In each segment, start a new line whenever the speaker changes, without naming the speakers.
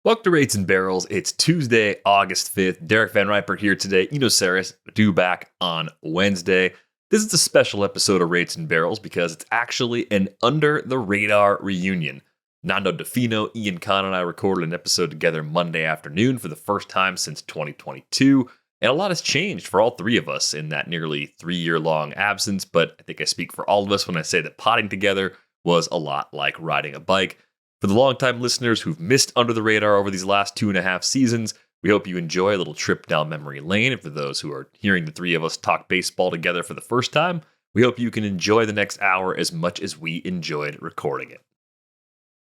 Welcome to Rates and Barrels. It's Tuesday, August 5th. Derek Van Riper here today. Saris due back on Wednesday. This is a special episode of Rates and Barrels because it's actually an under-the-radar reunion. Nando Di Fino, Kahn, and I recorded an episode together Monday afternoon for the first time since 2022. And a lot has changed for all three of us in that nearly 3-year-long absence. But I think I speak for all of us when I say that potting together was a lot like riding a bike. For the longtime listeners who've missed Under the Radar over these last 2.5 seasons, we hope you enjoy a little trip down memory lane. And for those who are hearing the three of us talk baseball together for the first time, we hope you can enjoy the next hour as much as we enjoyed recording it.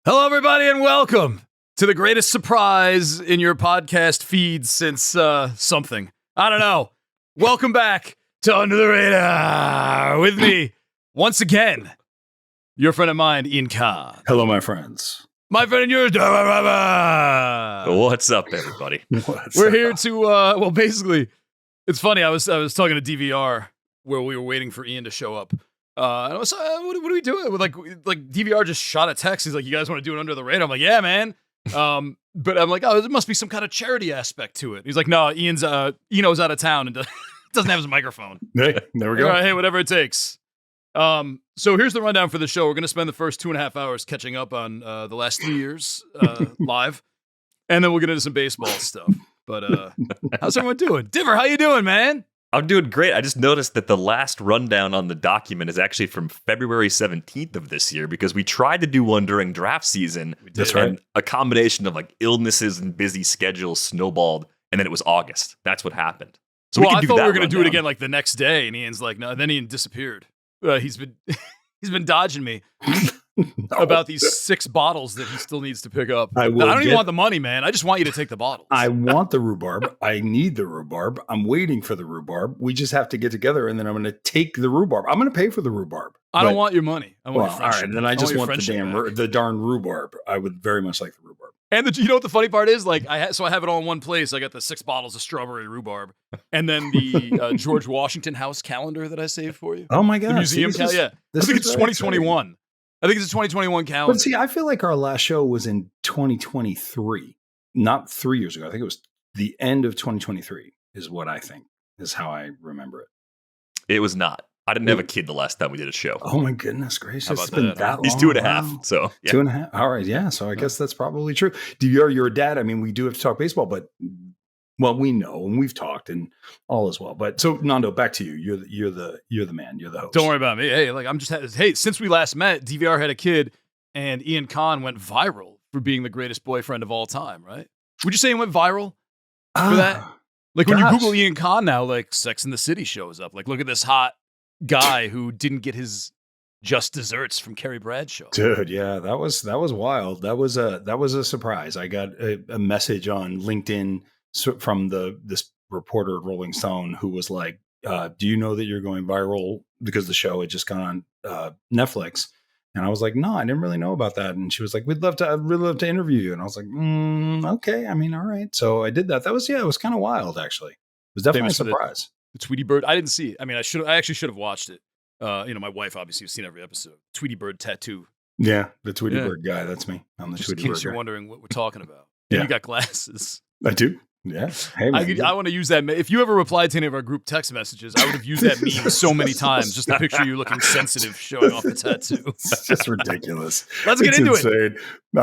Hello, everybody, and welcome to the greatest surprise in your podcast feed since something. I don't know. Welcome back to Under the Radar with me once again. Your friend of mine, Kahn.
Hello, my friends.
My friend and yours,
What's up, everybody?
We're here to, basically, it's funny. I was talking to DVR where we were waiting for Ian to show up. And I was what are we doing? Like DVR just shot a text. He's like, you guys want to do it under the radar? I'm like, yeah, man. But I'm like, oh, there must be some kind of charity aspect to it. He's like, no, Eno's out of town and doesn't have his microphone.
Hey, there we go.
All right, hey, whatever it takes. So here's the rundown for the show. We're going to spend the first 2.5 hours catching up on the last 3 years live, and then we'll get into some baseball stuff. But how's everyone doing? Diver, how you doing, man?
I'm doing great. I just noticed that the last rundown on the document is actually from February 17th of this year because we tried to do one during draft season.
That's right.
And a combination of like illnesses and busy schedules snowballed, and then it was August. That's what happened. So
I thought we were going to do it again like the next day, and Ian's like, no. And then Ian disappeared. He's been dodging me about these 6 bottles that he still needs to pick up. I don't even want the money, man. I just want you to take the bottles.
I want the rhubarb. I need the rhubarb. I'm waiting for the rhubarb. We just have to get together, and then I'm going to take the rhubarb. I'm going to pay for the rhubarb.
I don't want your money. I want your
all right, then I just want the darn rhubarb. I would very much like the rhubarb.
And you know what the funny part is? Like, I have it all in one place. I got the 6 bottles of strawberry rhubarb, and then the George Washington House calendar that I saved for you.
Oh my god,
the museum calendar. Yeah, I think it's 2021. Exciting. I think it's a 2021 calendar.
But see, I feel like our last show was in 2023, not 3 years ago. I think it was the end of 2023. Is what I think is how I remember it.
It was not. I didn't have a kid the last time we did a show.
Oh my goodness gracious.
It's been that long. He's 2.5. Wow. So
yeah. 2.5. All right. Yeah. So I guess that's probably true. You're a dad. I mean, we do have to talk baseball, but we know and we've talked and all as well. But so Nando, back to you. You're the man. You're the host.
Don't worry about me. Hey, since we last met, DVR had a kid and Kahn went viral for being the greatest boyfriend of all time, right? Would you say he went viral for that? Like when you Google Kahn now, like Sex and the City shows up. Like, look at this hot guy who didn't get his just desserts from Carrie Bradshaw.
Dude, yeah, that was wild. That was a surprise. I got a message on LinkedIn from this reporter at Rolling Stone who was like, do you know that you're going viral because the show had just gone on Netflix? And I was like, no, I didn't really know about that. And she was like, I'd really love to interview you. And I was like, okay. I mean, all right. So I did that. It was kind of wild, actually. It was definitely a surprise.
The Tweety Bird. I didn't see it. I mean, I actually should have watched it. My wife obviously has seen every episode. Tweety Bird tattoo.
Yeah, the Tweety Bird guy. That's me. I'm the Tweety Bird guy.
In case you're wondering what we're talking about.
Yeah.
You got glasses.
I do. Yeah. Hey, man,
I want to use that. If you ever replied to any of our group text messages, I would have used that meme so many times just to picture you looking sensitive showing off the tattoo.
It's just ridiculous.
Let's get into it.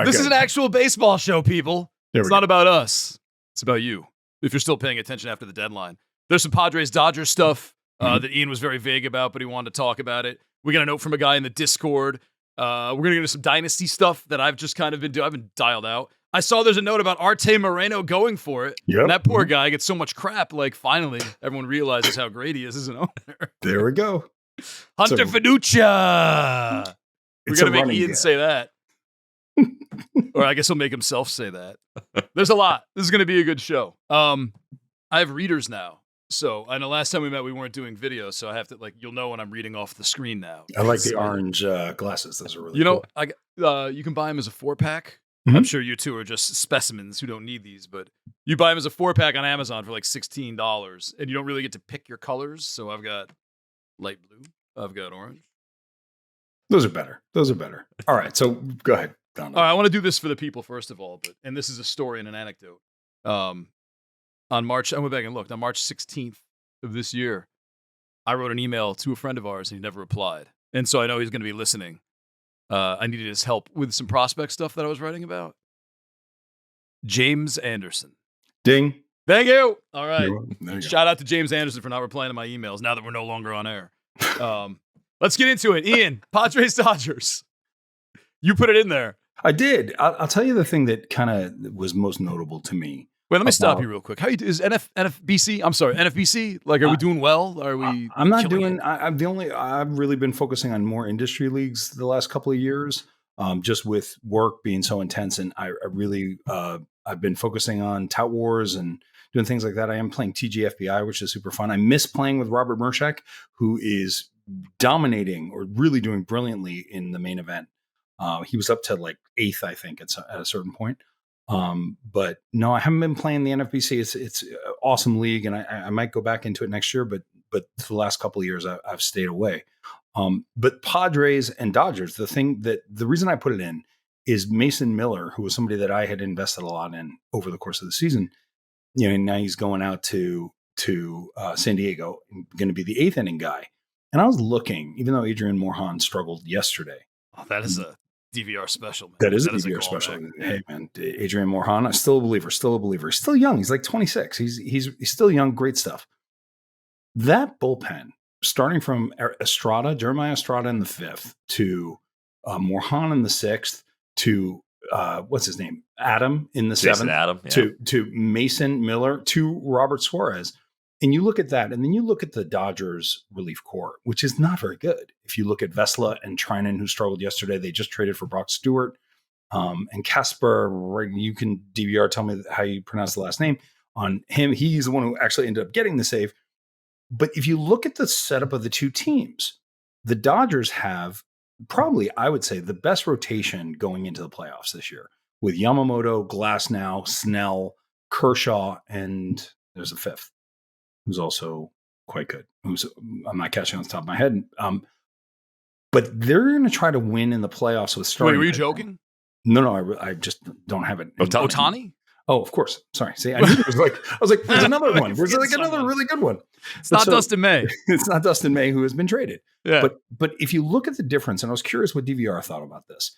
This is an actual baseball show, people. It's not about us. It's about you. If you're still paying attention after the deadline. There's some Padres-Dodgers stuff that Ian was very vague about, but he wanted to talk about it. We got a note from a guy in the Discord. We're going to get into some Dynasty stuff that I've just kind of been doing. I've been dialed out. I saw there's a note about Arte Moreno going for it.
Yep.
And that poor guy gets so much crap. Like, finally, everyone realizes how great he is as an owner.
There we go.
Hunter Fiducia. We're going to make Ian say that. Or I guess he'll make himself say that. There's a lot. This is going to be a good show. I have readers now. So I know last time we met, we weren't doing video. So I have to, you'll know when I'm reading off the screen now.
I like the orange glasses. Those are really cool.
You can buy them as a 4-pack. Mm-hmm. I'm sure you two are just specimens who don't need these, but you buy them as a 4-pack on Amazon for like $16, and you don't really get to pick your colors. So I've got light blue. I've got orange.
Those are better. All right. So go ahead.
All right, I want to do this for the people first of all, and this is a story and an anecdote. On March 16th of this year, I wrote an email to a friend of ours and he never replied. And so I know he's going to be listening. I needed his help with some prospect stuff that I was writing about. James Anderson.
Ding.
Thank you. All right.
You
Shout out to James Anderson for not replying to my emails now that we're no longer on air. Let's get into it. Ian, Padres Dodgers. You put it in there.
I did. I'll tell you the thing that kind of was most notable to me.
Wait, let me stop you real quick. How is NFBC? I'm sorry, NFBC. Like, are we doing well? Are we?
I'm not doing. I've really been focusing on more industry leagues the last couple of years, just with work being so intense, and I really I've been focusing on Tout Wars and doing things like that. I am playing TGFBI, which is super fun. I miss playing with Robert Mershak, who is dominating or really doing brilliantly in the main event. He was up to like 8th, I think, at a certain point. But no, I haven't been playing the NFBC. It's an awesome league, and I might go back into it next year. But for the last couple of years, I've stayed away. But Padres and Dodgers, the reason I put it in is Mason Miller, who was somebody that I had invested a lot in over the course of the season. You know, and now he's going out to San Diego, going to be the 8th inning guy. And I was looking, even though Adrian Morejon struggled yesterday.
Oh, that is a DVR special, man.
That is a DVR special. Hey, man, Adrian Morejon, I'm still a believer. He's still young. He's like 26. He's still young. Great stuff. That bullpen, starting from Jeremiah Estrada in the 5th to Morejon in the 6th to what's his name? Adam in the 7th.
Adam, yeah.
to Mason Miller to Robert Suarez. And you look at that, and then you look at the Dodgers relief corps, which is not very good. If you look at Vesla and Trinan, who struggled yesterday, they just traded for Brock Stewart. And Casper, you can DVR, tell me how you pronounce the last name on him. He's the one who actually ended up getting the save. But if you look at the setup of the two teams, the Dodgers have probably, I would say, the best rotation going into the playoffs this year with Yamamoto, Glasnow, Snell, Kershaw, and there's a 5th. Who's also quite good. I'm not catching on the top of my head. But they're going to try to win in the playoffs with starting.
Wait, were you joking?
No, I just don't have it.
Ohtani?
Oh, of course. Sorry. See, I was like, there's another one. There's like another really good one.
It's not Dustin May.
It's not Dustin May who has been traded.
Yeah.
But if you look at the difference, and I was curious what DVR thought about this.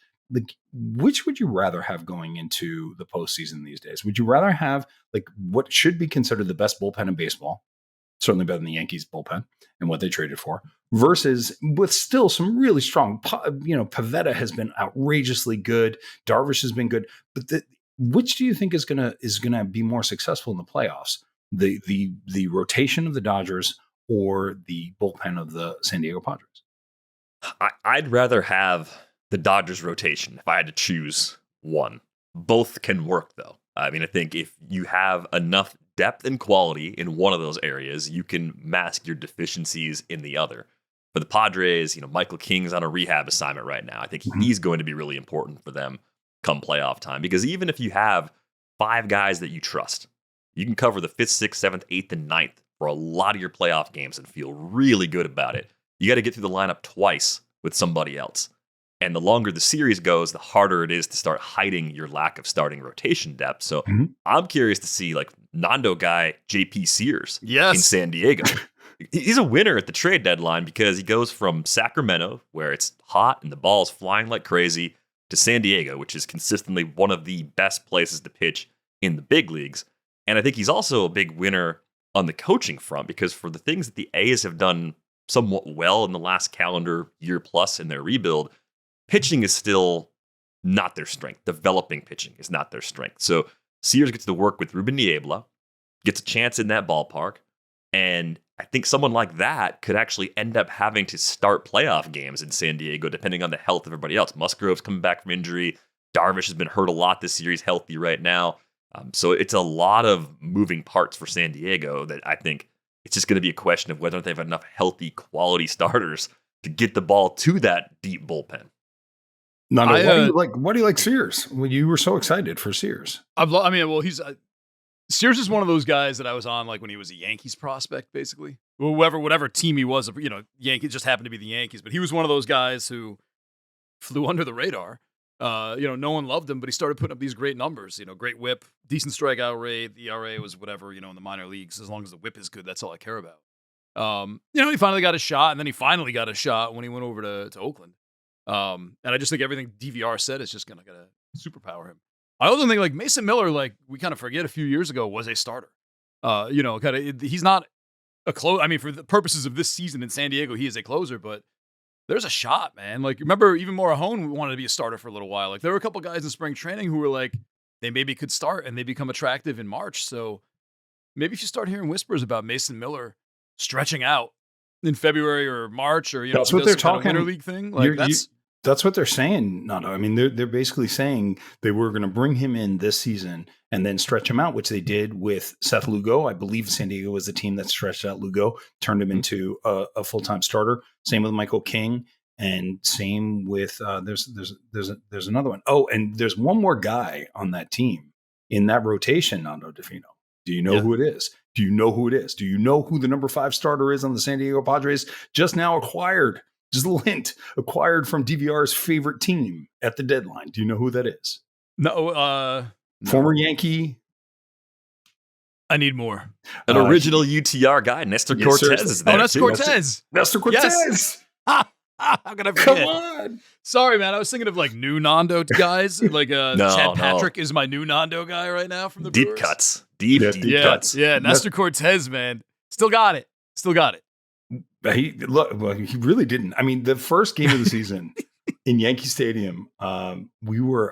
Which would you rather have going into the postseason these days? Would you rather have like what should be considered the best bullpen in baseball? Certainly better than the Yankees bullpen and what they traded for, versus with still some really strong, Pivetta has been outrageously good. Darvish has been good, but which do you think is gonna be more successful in the playoffs? The rotation of the Dodgers or the bullpen of the San Diego Padres?
I'd rather have the Dodgers rotation if I had to choose one. Both can work though. I mean, I think if you have enough depth and quality in one of those areas, you can mask your deficiencies in the other. For the Padres, Michael King's on a rehab assignment right now. I think he's going to be really important for them come playoff time, because even if you have 5 guys that you trust, you can cover the 5th, 6th, 7th, 8th, and 9th for a lot of your playoff games and feel really good about it. You got to get through the lineup twice with somebody else. And the longer the series goes, the harder it is to start hiding your lack of starting rotation depth. So I'm curious to see like Nando guy JP Sears in San Diego. He's a winner at the trade deadline because he goes from Sacramento, where it's hot and the ball's flying like crazy, to San Diego, which is consistently one of the best places to pitch in the big leagues. And I think he's also a big winner on the coaching front, because for the things that the A's have done somewhat well in the last calendar year plus in their rebuild, pitching is still not their strength. Developing pitching is not their strength. So Sears gets to work with Ruben Niebla, gets a chance in that ballpark, and I think someone like that could actually end up having to start playoff games in San Diego, depending on the health of everybody else. Musgrove's coming back from injury. Darvish has been hurt a lot this year. He's healthy right now. So it's a lot of moving parts for San Diego that I think it's just going to be a question of whether or not they have enough healthy, quality starters to get the ball to that deep bullpen.
Nando, why do you like Sears? Well, you were so excited for Sears.
Sears is one of those guys that I was on like when he was a Yankees prospect, basically. Whatever team he was, Yankees just happened to be the Yankees, but he was one of those guys who flew under the radar. No one loved him, but he started putting up these great numbers. Great whip, decent strikeout rate. The ERA was whatever, in the minor leagues. As long as the whip is good, that's all I care about. He finally got a shot, and then he finally got a shot when he went over to Oakland. And I just think everything DVR said is just gonna superpower him. I also think like Mason Miller, like we kind of forget a few years ago, was a starter. He's not a close. I mean, for the purposes of this season in San Diego, he is a closer, but there's a shot, man. Like, remember, even Morahone wanted to be a starter for a little while. Like, there were a couple guys in spring training who were like, they maybe could start and they become attractive in March. So maybe if you start hearing whispers about Mason Miller stretching out in February or March, or
that's what they're talking.
Winter League thing, like
that's what they're saying. No, I mean they're basically saying they were going to bring him in this season and then stretch him out, which they did with Seth Lugo. I believe San Diego was the team that stretched out Lugo, turned him into a full-time starter. Same with Michael King, and same with there's another one. Oh, and there's one more guy on that team in that rotation, Nando Di Fino. Do you know who it is? Do you know who it is? Do you know who the number 5 starter is on the San Diego Padres? Just now acquired. Just a little hint, acquired from DVR's favorite team at the deadline. Do you know who that is?
No.
Former Yankee.
I need more.
An original UTR guy, Nestor Cortez is there.
Oh, Nestor Cortez.
Nestor Cortez.
Yes. How could I forget?
Come on.
Sorry, man. I was thinking of like new Nando guys. Like Chad Patrick is my new Nando guy right now from the
deep
Brewers.
Cuts. Deep cuts.
Yeah, Nestor Cortez, man. Still got it.
He really didn't. I mean, the first game of the season in Yankee Stadium, I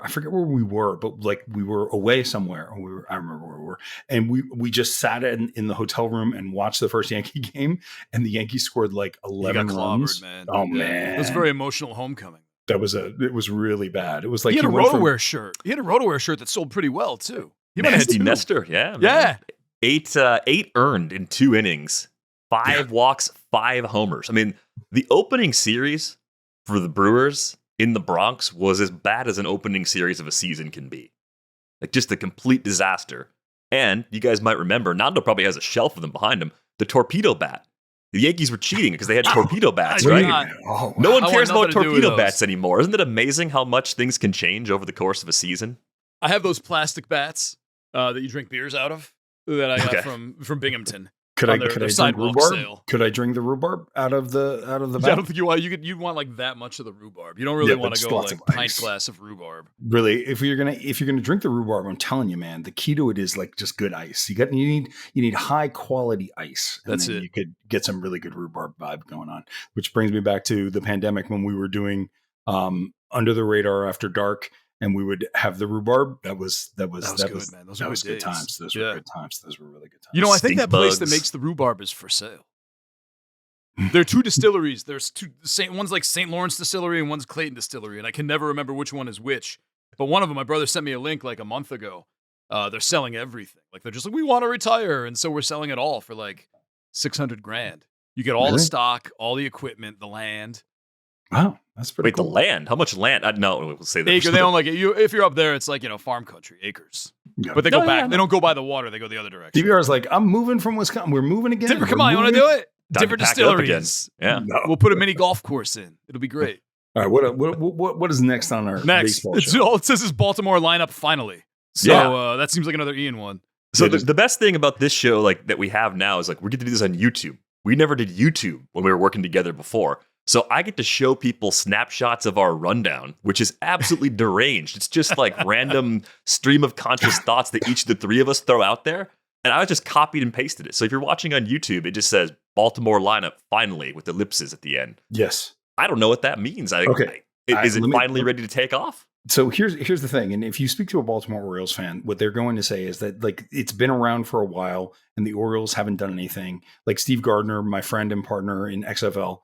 forget where we were, but like we were away somewhere. I remember where we were. And we just sat in the hotel room and watched the first Yankee game, and the Yankees scored like 11 runs.
Man.
Oh, man.
It was a very emotional homecoming.
It was really bad. It was like
he had a RotoWare shirt. He had a RotoWare shirt that sold pretty well too. He might have had 2.
Nestor, yeah.
Man.
Yeah. 8 earned in 2 innings. 5 walks, 5 homers. I mean, the opening series for the Brewers in the Bronx was as bad as an opening series of a season can be. Like, just a complete disaster. And you guys might remember, Nando probably has a shelf of them behind him, the torpedo bat. The Yankees were cheating because they had torpedo bats, right?
Oh,
no one cares about torpedo bats anymore. Isn't it amazing how much things can change over the course of a season?
I have those plastic bats that you drink beers out of that I got from Binghamton.
Could I drink rhubarb? Could I drink the rhubarb out of the bat?
I don't think you want. You'd want like that much of the rhubarb. You don't really want to go like a pint glass of rhubarb.
Really, if you're gonna drink the rhubarb, I'm telling you, man, the key to it is like just good ice. You need high quality ice.
That's it.
You could get some really good rhubarb vibe going on. Which brings me back to the pandemic when we were doing Under the Radar After Dark. And we would have the rhubarb. That was good, man. Those were good times. Those were good times. Those were really good times.
I think that place that makes the rhubarb is for sale. There are 2 distilleries. There's 2. One's like St. Lawrence Distillery and one's Clayton Distillery, and I can never remember which one is which. But one of them, my brother sent me a link like a month ago. They're selling everything. Like they're just like, we want to retire, and so we're selling it all for like $600,000. You get all the stock, all the equipment, the land.
Wow, that's pretty cool.
The land? How much land? No, we'll say that.
Acre. They own like if you're up there, it's like farm country, acres. Yeah. But they go back. They don't go by the water. They go the other direction.
DVR is like, I'm moving from Wisconsin. We're moving again.
Come on, you want to do it? Different distilleries.
Yeah,
we'll put a mini golf course in. It'll be great.
All right, what is next on our baseball show?
All it says is Baltimore lineup finally. So that seems like another Ian one.
So the best thing about this show, like that we have now, is like we get to do this on YouTube. We never did YouTube when we were working together before. So I get to show people snapshots of our rundown, which is absolutely deranged. It's just like random stream of conscious thoughts that each of the 3 of us throw out there. And I just copied and pasted it. So if you're watching on YouTube, it just says Baltimore lineup finally with ellipses at the end.
Yes.
I don't know what that means. Is it finally ready to take off?
So here's the thing. And if you speak to a Baltimore Orioles fan, what they're going to say is that like it's been around for a while and the Orioles haven't done anything. Like Steve Gardner, my friend and partner in XFL,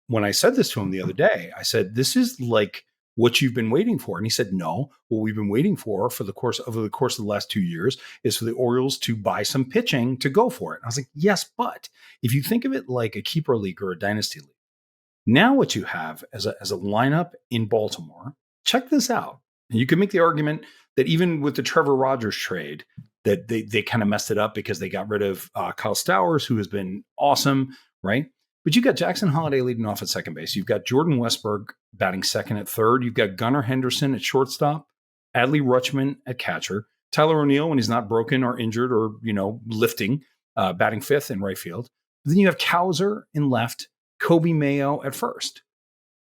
when I said this to him the other day, I said, this is like what you've been waiting for. And he said, no, what we've been waiting for the course of the last 2 years is for the Orioles to buy some pitching to go for it. And I was like, yes, but if you think of it like a keeper league or a dynasty league, now what you have as a lineup in Baltimore, check this out. And you can make the argument that even with the Trevor Rogers trade, that they kind of messed it up because they got rid of Kyle Stowers, who has been awesome, right? But you got Jackson Holliday leading off at second base. You've got Jordan Westberg batting second at third. You've got Gunnar Henderson at shortstop, Adley Rutschman at catcher, Tyler O'Neill when he's not broken or injured or, lifting, batting fifth in right field. Then you have Cowser in left, Kobe Mayo at first,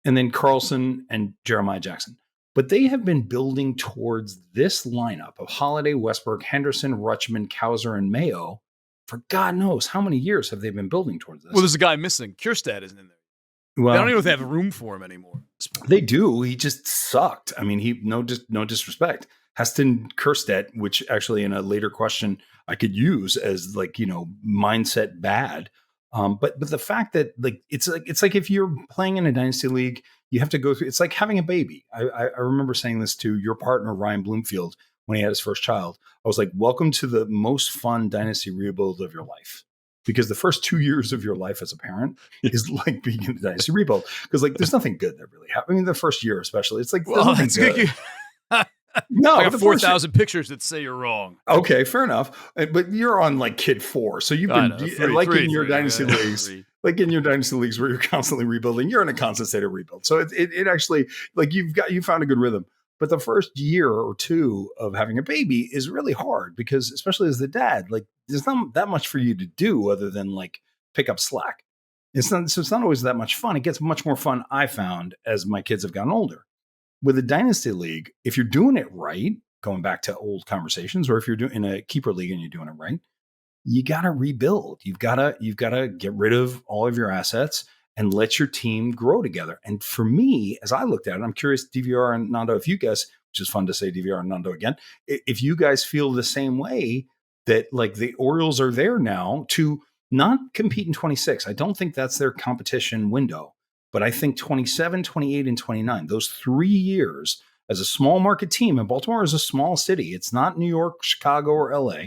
and then Carlson and Jeremiah Jackson. But they have been building towards this lineup of Holliday, Westberg, Henderson, Rutschman, Cowser, and Mayo for God knows how many years have they been building towards this.
Well, there's a guy missing. Kierstad isn't in there.
Well,
I don't even know if they have room for him anymore.
They do. He just sucked. I mean, no disrespect. Heston Kjerstad, which actually in a later question I could use as mindset bad. But the fact that it's like if you're playing in a dynasty league, you have to go through. It's like having a baby. I remember saying this to your partner Ryan Bloomfield when he had his first child. I was like, "Welcome to the most fun dynasty rebuild of your life," because the first 2 years of your life as a parent is like being in a dynasty rebuild. Because there's nothing good that really happened. I mean, the first year especially, it's like there's nothing good.
No, I got 4,000 pictures that say you're wrong.
Okay, fair enough. But you're on kid 4, so you've been in your dynasty leagues, in your dynasty leagues where you're constantly rebuilding. You're in a constant state of rebuild, so it actually you found a good rhythm. But the first year or two of having a baby is really hard because, especially as the dad, there's not that much for you to do other than pick up slack. It's not always that much fun. It gets much more fun, I found, as my kids have gotten older. With a dynasty league, if you're doing it right, going back to old conversations, or if you're doing in a keeper league and you're doing it right, you got to rebuild. You've got to get rid of all of your assets and let your team grow together. And for me, as I looked at it, I'm curious, DVR and Nando, if you guys, which is fun to say DVR and Nando again, if you guys feel the same way that the Orioles are there now to not compete in 26. I don't think that's their competition window. But I think 27, 28, and 29, those 3 years as a small market team, and Baltimore is a small city. It's not New York, Chicago, or LA,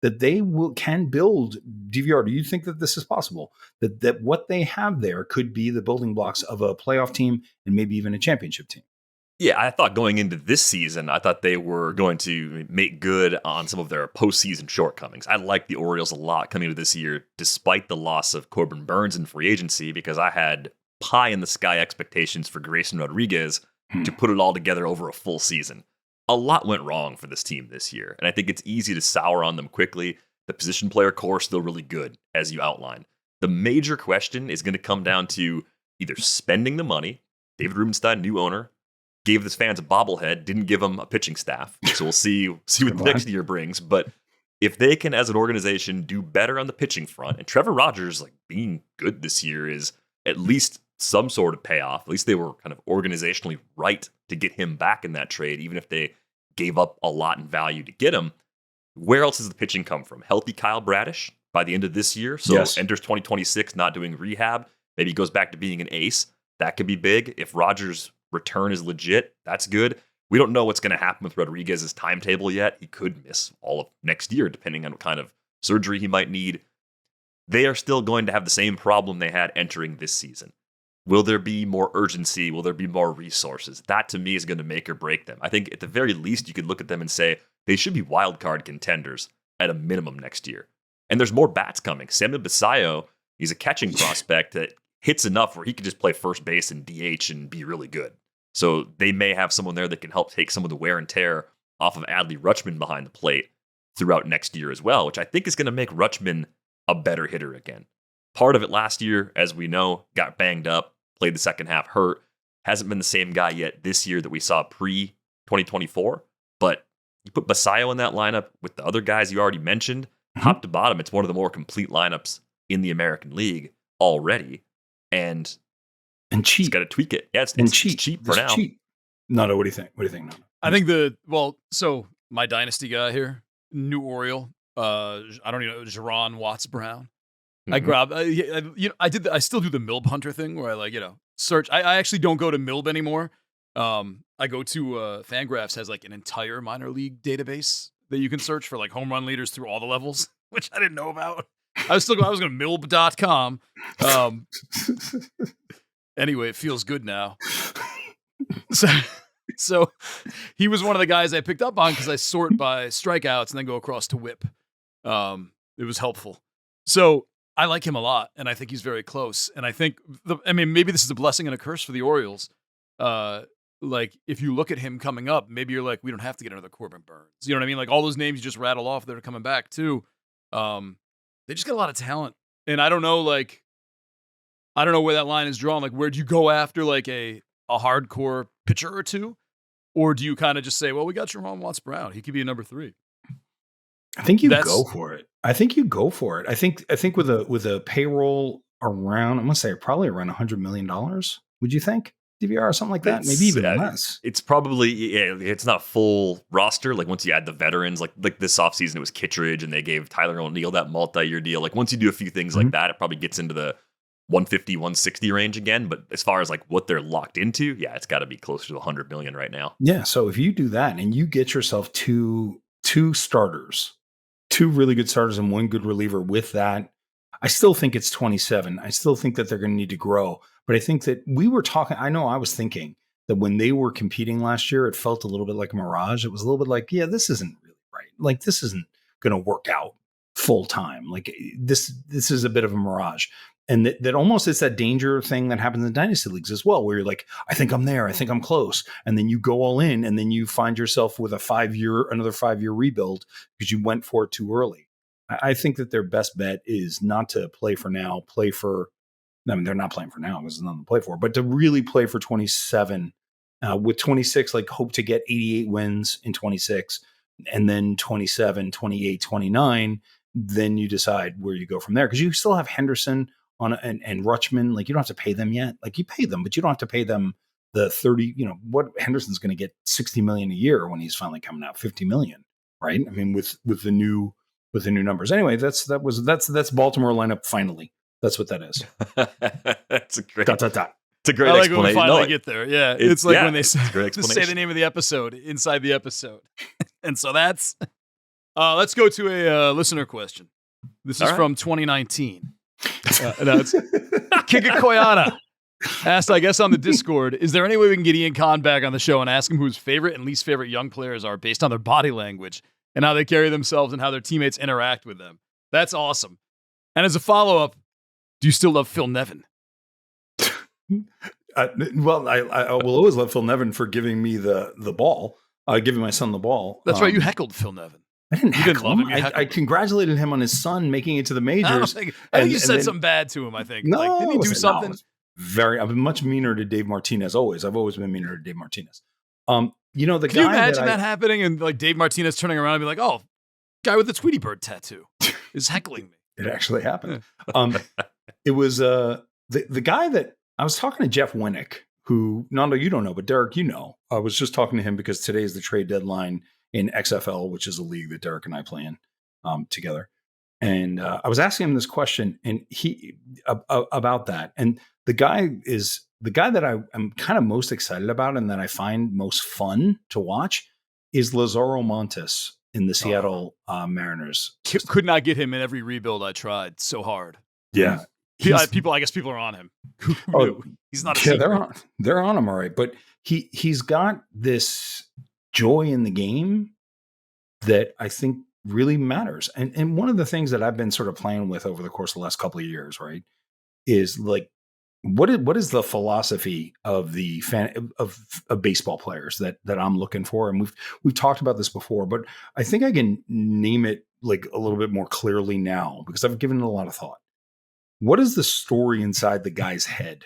that they can build. DVR, do you think that this is possible? That what they have there could be the building blocks of a playoff team and maybe even a championship team?
Yeah, I thought going into this season, I thought they were going to make good on some of their postseason shortcomings. I like the Orioles a lot coming into this year, despite the loss of Corbin Burns in free agency, because I had pie in the sky expectations for Grayson Rodriguez to put it all together over a full season. A lot went wrong for this team this year, and I think it's easy to sour on them quickly. The position player core is still really good, as you outlined. The major question is going to come down to either spending the money. David Rubenstein, new owner, gave his fans a bobblehead, didn't give them a pitching staff. So we'll see what the next year brings. But if they can, as an organization, do better on the pitching front, and Trevor Rogers being good this year is at least some sort of payoff. At least they were kind of organizationally right to get him back in that trade, even if they gave up a lot in value to get him. Where else does the pitching come from? Healthy Kyle Bradish by the end of this year. So enters 2026 not doing rehab. Maybe he goes back to being an ace. That could be big. If Rogers' return is legit, that's good. We don't know what's going to happen with Rodriguez's timetable yet. He could miss all of next year, depending on what kind of surgery he might need. They are still going to have the same problem they had entering this season. Will there be more urgency? Will there be more resources? That, to me, is going to make or break them. I think at the very least, you could look at them and say they should be wild card contenders at a minimum next year. And there's more bats coming. Samuel Basayo, he's a catching prospect that hits enough where he could just play first base and DH and be really good. So they may have someone there that can help take some of the wear and tear off of Adley Rutschman behind the plate throughout next year as well, which I think is going to make Rutschman a better hitter again. Part of it last year, as we know, got banged up. Played the second half hurt, hasn't been the same guy yet this year that we saw pre-2024, but you put Basayo in that lineup with the other guys you already mentioned, top to bottom, it's one of the more complete lineups in the American League already, and
cheap.
He's got to tweak it. Yeah, it's cheap for now.
Cheap. Nando, what do you think? Nando?
I think so my dynasty guy here, new Oriole, I don't even know, Jhoan Watts Brown. I grabbed, I still do the Milb Hunter thing where I search. I actually don't go to Milb anymore. I go to Fangraphs has an entire minor league database that you can search for home run leaders through all the levels, which I didn't know about. I was going to Milb.com. Anyway, it feels good now. So he was one of the guys I picked up on because I sort by strikeouts and then go across to whip. It was helpful. So I like him a lot, and I think he's very close. And I think, maybe this is a blessing and a curse for the Orioles. Like, if you look at him coming up, maybe you're like, we don't have to get another Corbin Burns. You know what I mean? Like, all those names you just rattle off that are coming back, too. They just got a lot of talent. And I don't know where that line is drawn. Like, where do you go after, like, a hardcore pitcher or two? Or do you kind of just say, well, we got Jerome Watts-Brown. He could be a number 3.
I think you go for it. I think with a payroll around, I'm going to say probably around $100 million, would you think? DVR or something like that? Maybe even less.
It's probably, it's not full roster. Like once you add the veterans, like this offseason, it was Kittredge and they gave Tyler O'Neill that multi-year deal. Like once you do a few things like that, it probably gets into the 150, 160 range again. But as far as like what they're locked into, it's got to be closer to 100 million right now.
Yeah. So if you do that and you get yourself two starters, 2 really good starters and 1 good reliever with that, I still think it's 27. I still think that they're going to need to grow. But I think that I was thinking that when they were competing last year, it felt a little bit like a mirage. It was a little bit like, this isn't really right. Like, this isn't going to work out full time. Like, this is a bit of a mirage. And that almost is that danger thing that happens in dynasty leagues as well, where you're like, I think I'm there. I think I'm close. And then you go all in and then you find yourself with another 5-year rebuild because you went for it too early. I think that their best bet is not to play for now, they're not playing for now because there's nothing to play for, but to really play for 27 with 26, like hope to get 88 wins in 26 and then 27, 28, 29. Then you decide where you go from there. Cause you still have Henderson and Rutschman. Like, you don't have to pay them yet. Like, you pay them, but you don't have to pay them the 30, what Henderson's going to get 60 million a year when he's finally coming out, 50 million. Right. I mean, with the new numbers. Anyway, that's Baltimore lineup. Finally. That's what that is.
That's a great.
It's
a great
I like
explanation.
when we finally get there. Yeah, it's like when they say the name of the episode inside the episode, and so that's. Let's go to a listener question. This is from 2019. It's KigaKoyata asked, I guess on the Discord, is there any way we can get Ian Kahn back on the show and ask him who his favorite and least favorite young players are based on their body language and how they carry themselves and how their teammates interact with them? That's awesome. And as a follow-up, do you still love Phil Nevin?
Well, I will always love Phil Nevin for giving me the ball, giving my son the ball.
That's right. You heckled Phil Nevin.
I didn't heckle him. I congratulated him on his son making it to the majors.
I think you said something bad to him, I think.
No,
like, didn't he do something?
I've been much meaner to Dave Martinez always. I've always been meaner to Dave Martinez.
Can you imagine that happening and like Dave Martinez turning around and be like, oh, guy with the Tweety Bird tattoo is heckling me.
It actually happened. It was the guy that I was talking to, Jeff Winnick, who, Nando, you don't know, but Derek, you know. I was just talking to him because today is the trade deadline in XFL, which is a league that Derek and I play in together. And I was asking him this question and about that. And the guy that I'm kind of most excited about and that I find most fun to watch is Lazaro Montes in the Seattle Mariners.
Could not get him in every rebuild I tried so hard.
Yeah.
I guess people are on him. He's not a secret.
They're on him, all right. But he's got this joy in the game that I think really matters. And one of the things that I've been sort of playing with over the course of the last couple of years, right, is like, what is the philosophy of the of baseball players that I'm looking for? And we've talked about this before, but I think I can name it like a little bit more clearly now because I've given it a lot of thought. What is the story inside the guy's head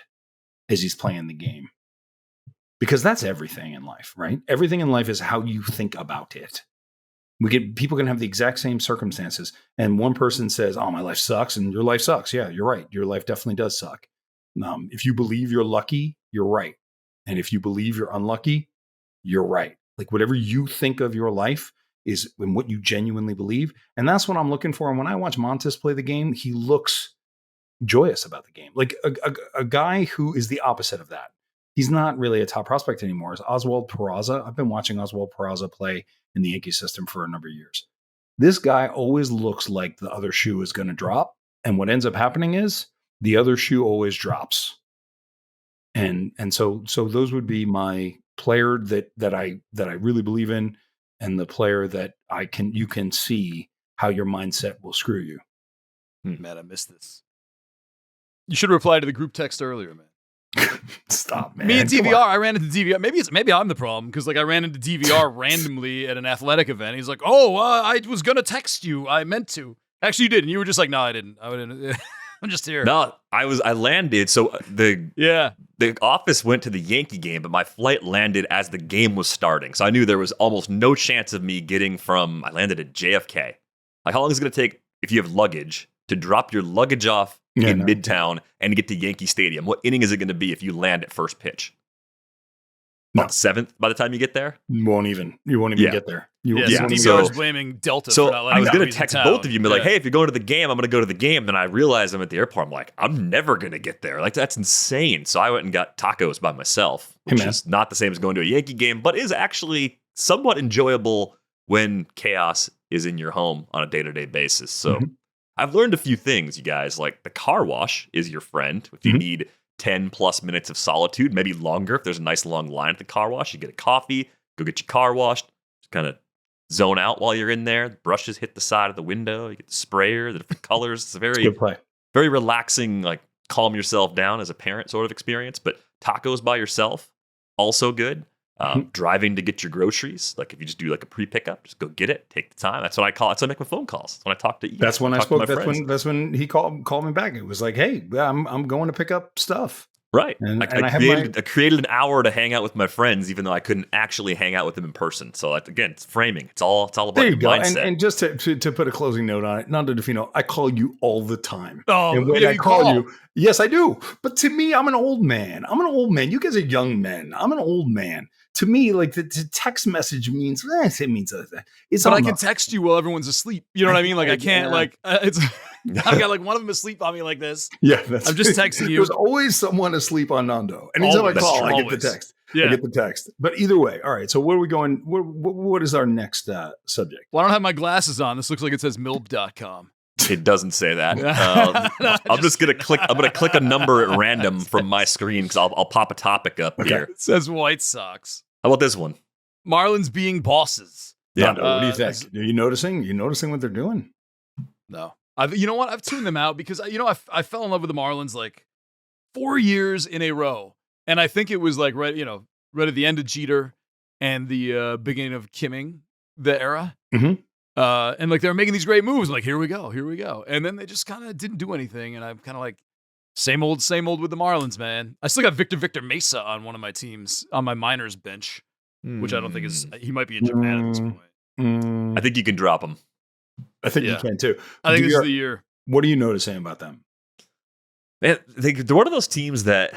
as he's playing the game? Because that's everything in life, right? Everything in life is how you think about it. People can have the exact same circumstances. And one person says, oh, my life sucks. And your life sucks. Yeah, you're right. Your life definitely does suck. If you believe you're lucky, you're right. And if you believe you're unlucky, you're right. Like whatever you think of your life is in what you genuinely believe. And that's what I'm looking for. And when I watch Montes play the game, he looks joyous about the game. Like a guy who is the opposite of that. He's not really a top prospect anymore. It's Oswald Peraza. I've been watching Oswald Peraza play in the Yankee system for a number of years. This guy always looks like the other shoe is going to drop. And what ends up happening is the other shoe always drops. And so those would be my player that I really believe in, and the player that you can see how your mindset will screw you.
Man, I missed this. You should have replied to the group text earlier, man.
Stop, man.
Me and DVR, I ran into DVR. Maybe I'm the problem because like I ran into DVR randomly at an athletic event. He's like, "Oh, I was gonna text you. I meant to. Actually, you did." And you were just like, "No, I didn't. I'm just here."
No, I landed. So the office went to the Yankee game, but my flight landed as the game was starting. So I knew there was almost no chance of me getting from. I landed at JFK. Like, how long is it going to take if you have luggage to drop your luggage off in Midtown and get to Yankee Stadium? What inning is it going to be if you land at first pitch? About the 7th by the time you get there?
You won't even get there.
So I was blaming Delta for not letting
I was going to text both of you and be like, hey, if you're going to the game, I'm going to go to the game. Then I realized I'm at the airport. I'm like, I'm never going to get there. Like, that's insane. So I went and got tacos by myself, which is not the same as going to a Yankee game, but is actually somewhat enjoyable when chaos is in your home on a day-to-day basis. So I've learned a few things, you guys. Like, the car wash is your friend. If you need 10 plus minutes of solitude, maybe longer, if there's a nice long line at the car wash, you get a coffee, go get your car washed, just kind of zone out while you're in there. The brushes hit the side of the window, you get the sprayer, the different colors. It's a very relaxing, like, calm yourself down as a parent sort of experience. But tacos by yourself, also good. Driving to get your groceries, like if you just do like a pre-pickup, just go get it, take the time. That's what I call it. That's when I make my phone calls. That's when I talk to you.
That's when I spoke. That's when he called me back. It was like, hey, I'm going to pick up stuff.
Right. And I created an hour to hang out with my friends, even though I couldn't actually hang out with them in person. So again, it's framing. It's all about
there you go.
mindset.
And just to put a closing note on it, Nando Di Fino, I call you all the time.
Oh,
and when I call you, yes, I do. But to me, I'm an old man. You guys are young men. I'm an old man. To me, like the text message means, it means that.
But I can text you while everyone's asleep. You know what I mean? Like I can't it's. I've got like one of them asleep on me like this.
Yeah,
I'm just texting you.
There's always someone asleep on Nando. Anytime I call, I get the text. Yeah. I get the text. But either way, all right. So where are we going? What is our next subject?
Well, I don't have my glasses on. This looks like it says milb.com.
It doesn't say that. I'm just gonna click. I'm gonna click a number at random from my screen because I'll pop a topic up here.
It says White Sox.
How about this one?
Marlins being bosses.
Yeah. What do you think? Are you noticing? You noticing what they're doing?
No. You know what? I've tuned them out because I fell in love with the Marlins like 4 years in a row, and I think it was like right at the end of Jeter and the beginning of Kimming, the era.
Mm-hmm.
And like they were making these great moves. I'm like, here we go. And then they just kind of didn't do anything. And I'm kind of like, same old with the Marlins, man. I still got Victor Mesa on one of my teams on my minors bench, which I don't think he might be in Japan at this point.
I think you can drop him.
I think you can too.
I think this is the year.
What are you noticing about them?
Man, they're one of those teams that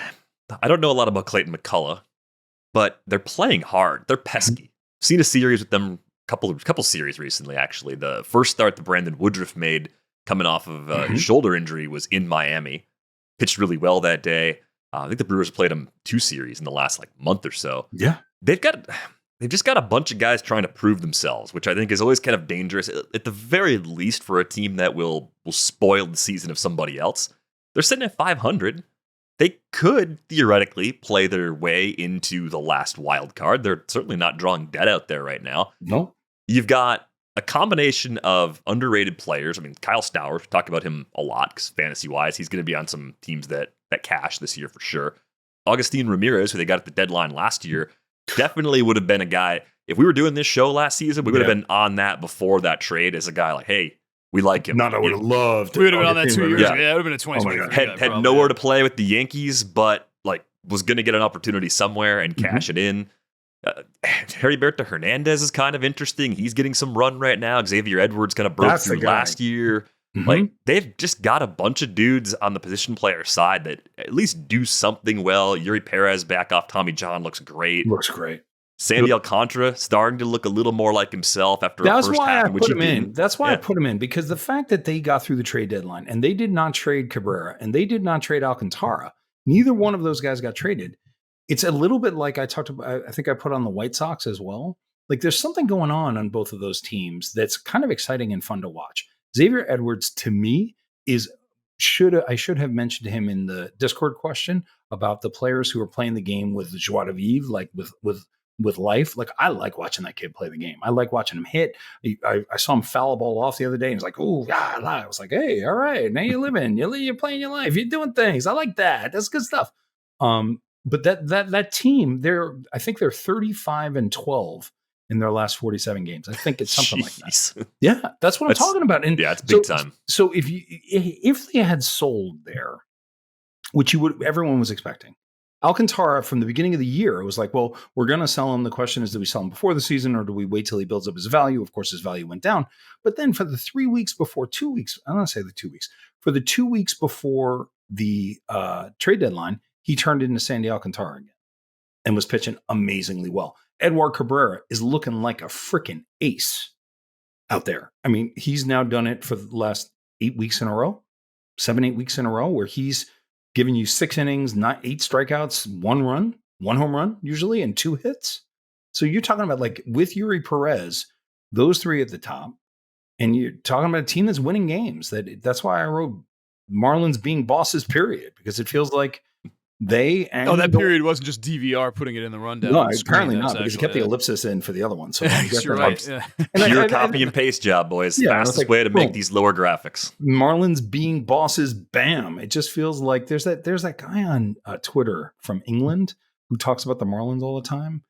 I don't know a lot about Clayton McCullough, but they're playing hard. They're pesky. I've seen a series with them. Couple series recently, actually. The first start that Brandon Woodruff made coming off of his shoulder injury was in Miami. Pitched really well that day. I think the Brewers played him 2 series in the last month or so.
Yeah.
They've just got a bunch of guys trying to prove themselves, which I think is always kind of dangerous, at the very least for a team that will spoil the season of somebody else. They're sitting at 500. They could theoretically play their way into the last wild card. They're certainly not drawing dead out there right now.
No.
You've got a combination of underrated players. I mean, Kyle Stowers, we talk about him a lot because fantasy-wise, he's going to be on some teams that cash this year for sure. Augustine Ramirez, who they got at the deadline last year, definitely would have been a guy. If we were doing this show last season, we would have been on that before that trade as a guy like, hey, we like him.
I would have loved.
We would have been on that 2 years ago. Yeah, it would have been a 2023
had nowhere to play with the Yankees, but was going to get an opportunity somewhere and cash it in. Heriberto Hernandez is kind of interesting. He's getting some run right now. Xavier Edwards kind of broke through last year. They've just got a bunch of dudes on the position player side that at least do something well. Yuri Perez back off Tommy John looks great. Sandy Alcantara starting to look a little more like himself after
That's
the first
why
half.
I put him in. That's why I put him in, because the fact that they got through the trade deadline and they did not trade Cabrera and they did not trade Alcantara, neither one of those guys got traded. It's a little bit like I talked about, I think I put on the White Sox as well. Like there's something going on both of those teams that's kind of exciting and fun to watch. Xavier Edwards, to me, I should have mentioned him in the Discord question about the players who are playing the game with joie de vivre, like with with life. Like, I like watching that kid play the game. I like watching him hit. I saw him foul a ball off the other day, and he's like, "Oh, God!" I was like, "Hey, all right, now you're living. You're playing your life. You're doing things. I like that. That's good stuff." But that team, I think they're 35-12 in their last 47 games. I think it's something like that. Yeah, that's what I'm talking about. And
it's big time.
So if they had sold there, which everyone was expecting, Alcantara from the beginning of the year, it was like, well, we're going to sell him. The question is, do we sell him before the season, or do we wait till he builds up his value? Of course, his value went down. But then for the 3 weeks before 2 weeks, I'm going to say the 2 weeks, for the 2 weeks before the trade deadline, he turned into Sandy Alcantara again and was pitching amazingly well. Edward Cabrera is looking like a freaking ace out there. I mean, he's now done it for the last 8 weeks in a row, 7-8 weeks in a row, where he's giving you 6 innings, not 8 strikeouts, 1 run, 1 home run usually, and 2 hits. So you're talking about, like, with Yuri Perez, those 3 at the top, and you're talking about a team that's winning games. That's why I wrote Marlins being bosses, period, because it feels like that
period wasn't just DVR putting it in the rundown.
No, apparently not, because he kept the ellipsis in for the other one. So
you're right. Yeah.
Pure copy and paste job, boys. Yeah, fastest way to make these lower graphics.
Marlins being bosses, bam! It just feels like there's that guy on Twitter from England who talks about the Marlins all the time,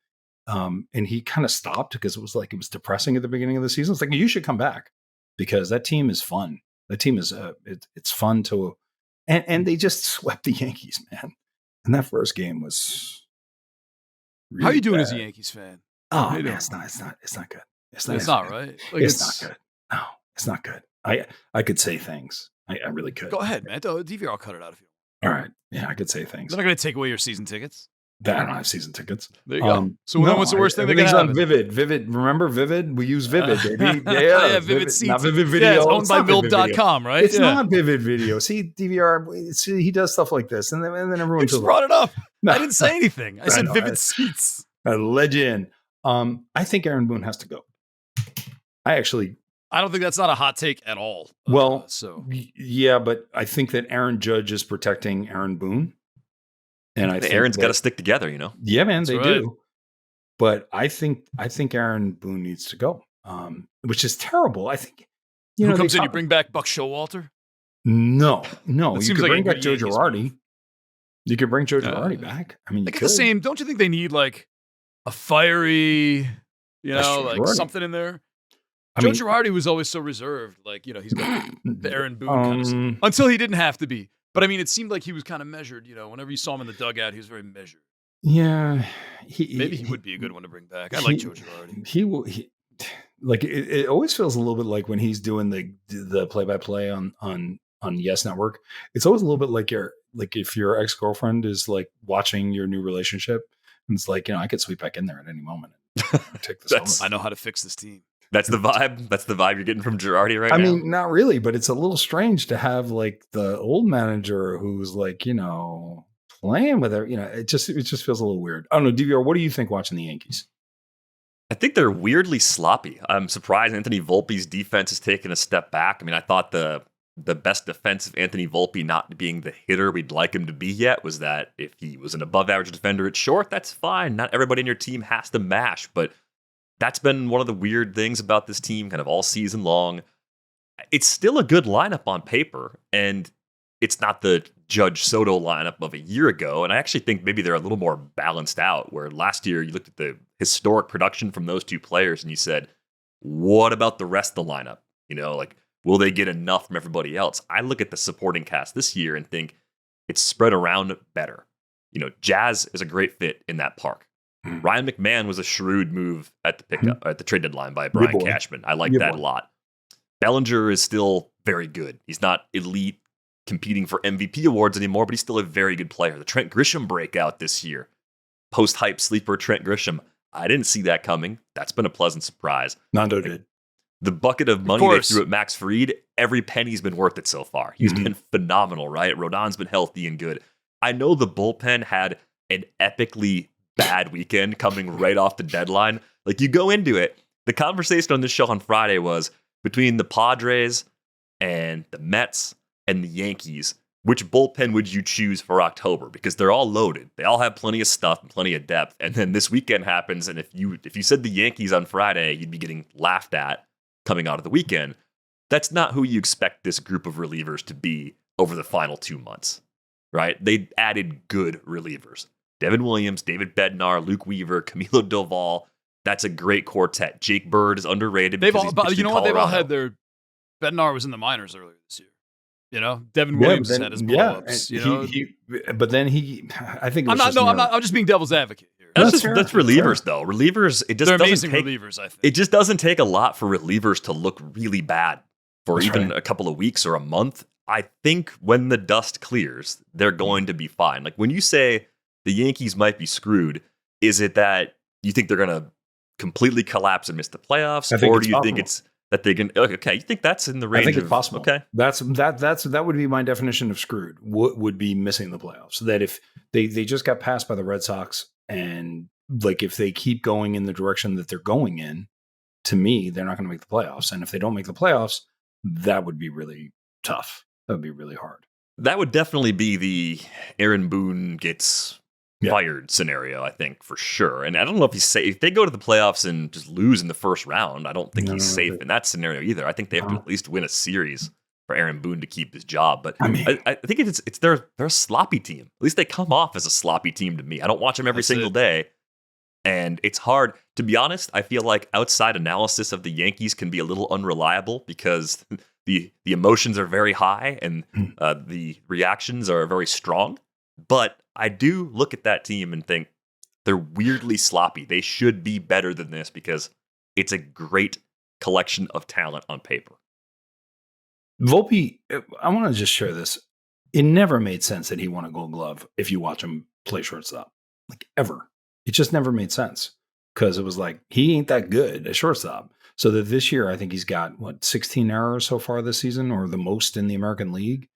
and he kind of stopped because it was depressing at the beginning of the season. It's like, you should come back because that team is fun. That team is it's fun to, and they just swept the Yankees, man. And that first game was really
How are you doing
bad.
as a Yankees fan?
Oh, man, it's not good. It's not
right.
Like, it's not good. No, it's not good. I could say things. I really could.
Go ahead, man. DVR, I'll cut it out if you
want. All right. Yeah, I could say things.
They're not going to take away your season tickets.
I don't have season tickets.
There you go. So what's the worst thing that can happen?
Vivid. Remember Vivid? We use Vivid, baby.
Yeah, Vivid Seats.
Not Vivid Video.
Yeah, it's owned by Milb.com, right?
It's not Vivid Video. See, DVR, he does stuff like this. And then everyone
just brought it up. I didn't say anything. I said Vivid Seats.
A legend. I think Aaron Boone has to go. I
don't think that's not a hot take at all.
Yeah, but I think that Aaron Judge is protecting Aaron Boone. And I think
Aaron's got to stick together, you know?
Yeah, man, they do. But I think Aaron Boone needs to go, which is terrible. I think,
who comes in? You bring back Buck Showalter?
No. You could bring back Joe Girardi. You could bring Joe Girardi back. I mean,
they get the same. Don't you think they need like a fiery, something in there? Joe Girardi was always so reserved. Like, he's got the Aaron Boone kind of stuff. Until he didn't have to be. But I mean, it seemed like he was kind of measured. Whenever you saw him in the dugout, he was very measured.
Yeah,
maybe he would be a good one to bring back. I like Joe Girardi.
It always feels a little bit like when he's doing the play-by-play on Yes Network. It's always a little bit like if your ex-girlfriend is like watching your new relationship, and it's like, I could sweep back in there at any moment and take this.
I know how to fix this team.
That's the vibe. That's the vibe you're getting from Girardi now.
I mean, not really, but it's a little strange to have like the old manager who's like, playing with her. It just feels a little weird. I don't know, DVR, what do you think watching the Yankees?
I think they're weirdly sloppy. I'm surprised Anthony Volpe's defense has taken a step back. I mean, I thought the best defense of Anthony Volpe not being the hitter we'd like him to be yet was that if he was an above average defender at short, that's fine. Not everybody in your team has to mash, but that's been one of the weird things about this team kind of all season long. It's still a good lineup on paper, and it's not the Judge Soto lineup of a year ago. And I actually think maybe they're a little more balanced out, where last year you looked at the historic production from those two players and you said, what about the rest of the lineup? Will they get enough from everybody else? I look at the supporting cast this year and think it's spread around better. Jazz is a great fit in that park. Ryan McMahon was a shrewd move at the pickup at the trade deadline by Brian Cashman. I like that a lot. Bellinger is still very good. He's not elite competing for MVP awards anymore, but he's still a very good player. The Trent Grisham breakout this year. Post-hype sleeper Trent Grisham. I didn't see that coming. That's been a pleasant surprise.
Nando did.
The bucket of money they threw at Max Fried, every penny's been worth it so far. He's been phenomenal, right? Rodon's been healthy and good. I know the bullpen had an epically bad weekend coming right off the deadline. Like, you go into it, the conversation on this show on Friday was between the Padres and the Mets and the Yankees, which bullpen would you choose for October? Because they're all loaded. They all have plenty of stuff and plenty of depth. And then this weekend happens, and if you said the Yankees on Friday, you'd be getting laughed at coming out of the weekend. That's not who you expect this group of relievers to be over the final 2 months, right? They added good relievers. Devin Williams, David Bednar, Luke Weaver, Camilo Doval. That's a great quartet. Jake Bird is underrated.
They've all had their Bednar was in the minors earlier this year. Devin Williams has had his blow-ups.
But then I think
I'm just being devil's advocate here.
That's relievers, though. Relievers,
they're amazing relievers, I think.
It just doesn't take a lot for relievers to look really bad for a couple of weeks or a month. I think when the dust clears, they're going to be fine. Like when you say the Yankees might be screwed, is it that you think they're going to completely collapse and miss the playoffs, or do you think it's that they can? Okay, you think that's in the range?
I think it's possible.
Okay,
that would be my definition of screwed. Would be missing the playoffs. So that if they just got passed by the Red Sox, and like if they keep going in the direction that they're going in, to me, they're not going to make the playoffs. And if they don't make the playoffs, that would be really tough. That would be really hard.
That would definitely be the Aaron Boone gets fired scenario, I think, for sure. And I don't know if he's safe. If they go to the playoffs and just lose in the first round, I don't think he's safe in that scenario either. I think they have to at least win a series for Aaron Boone to keep his job. But I think they're a sloppy team. At least they come off as a sloppy team to me. I don't watch them every single day. And it's hard. To be honest, I feel like outside analysis of the Yankees can be a little unreliable because the emotions are very high and the reactions are very strong. But I do look at that team and think they're weirdly sloppy. They should be better than this because it's a great collection of talent on paper.
Volpe, I want to just share this. It never made sense that he won a Gold Glove if you watch him play shortstop, like ever. It just never made sense because it was like he ain't that good at shortstop. So that this year, I think he's got 16 errors so far this season, or the most in the American League.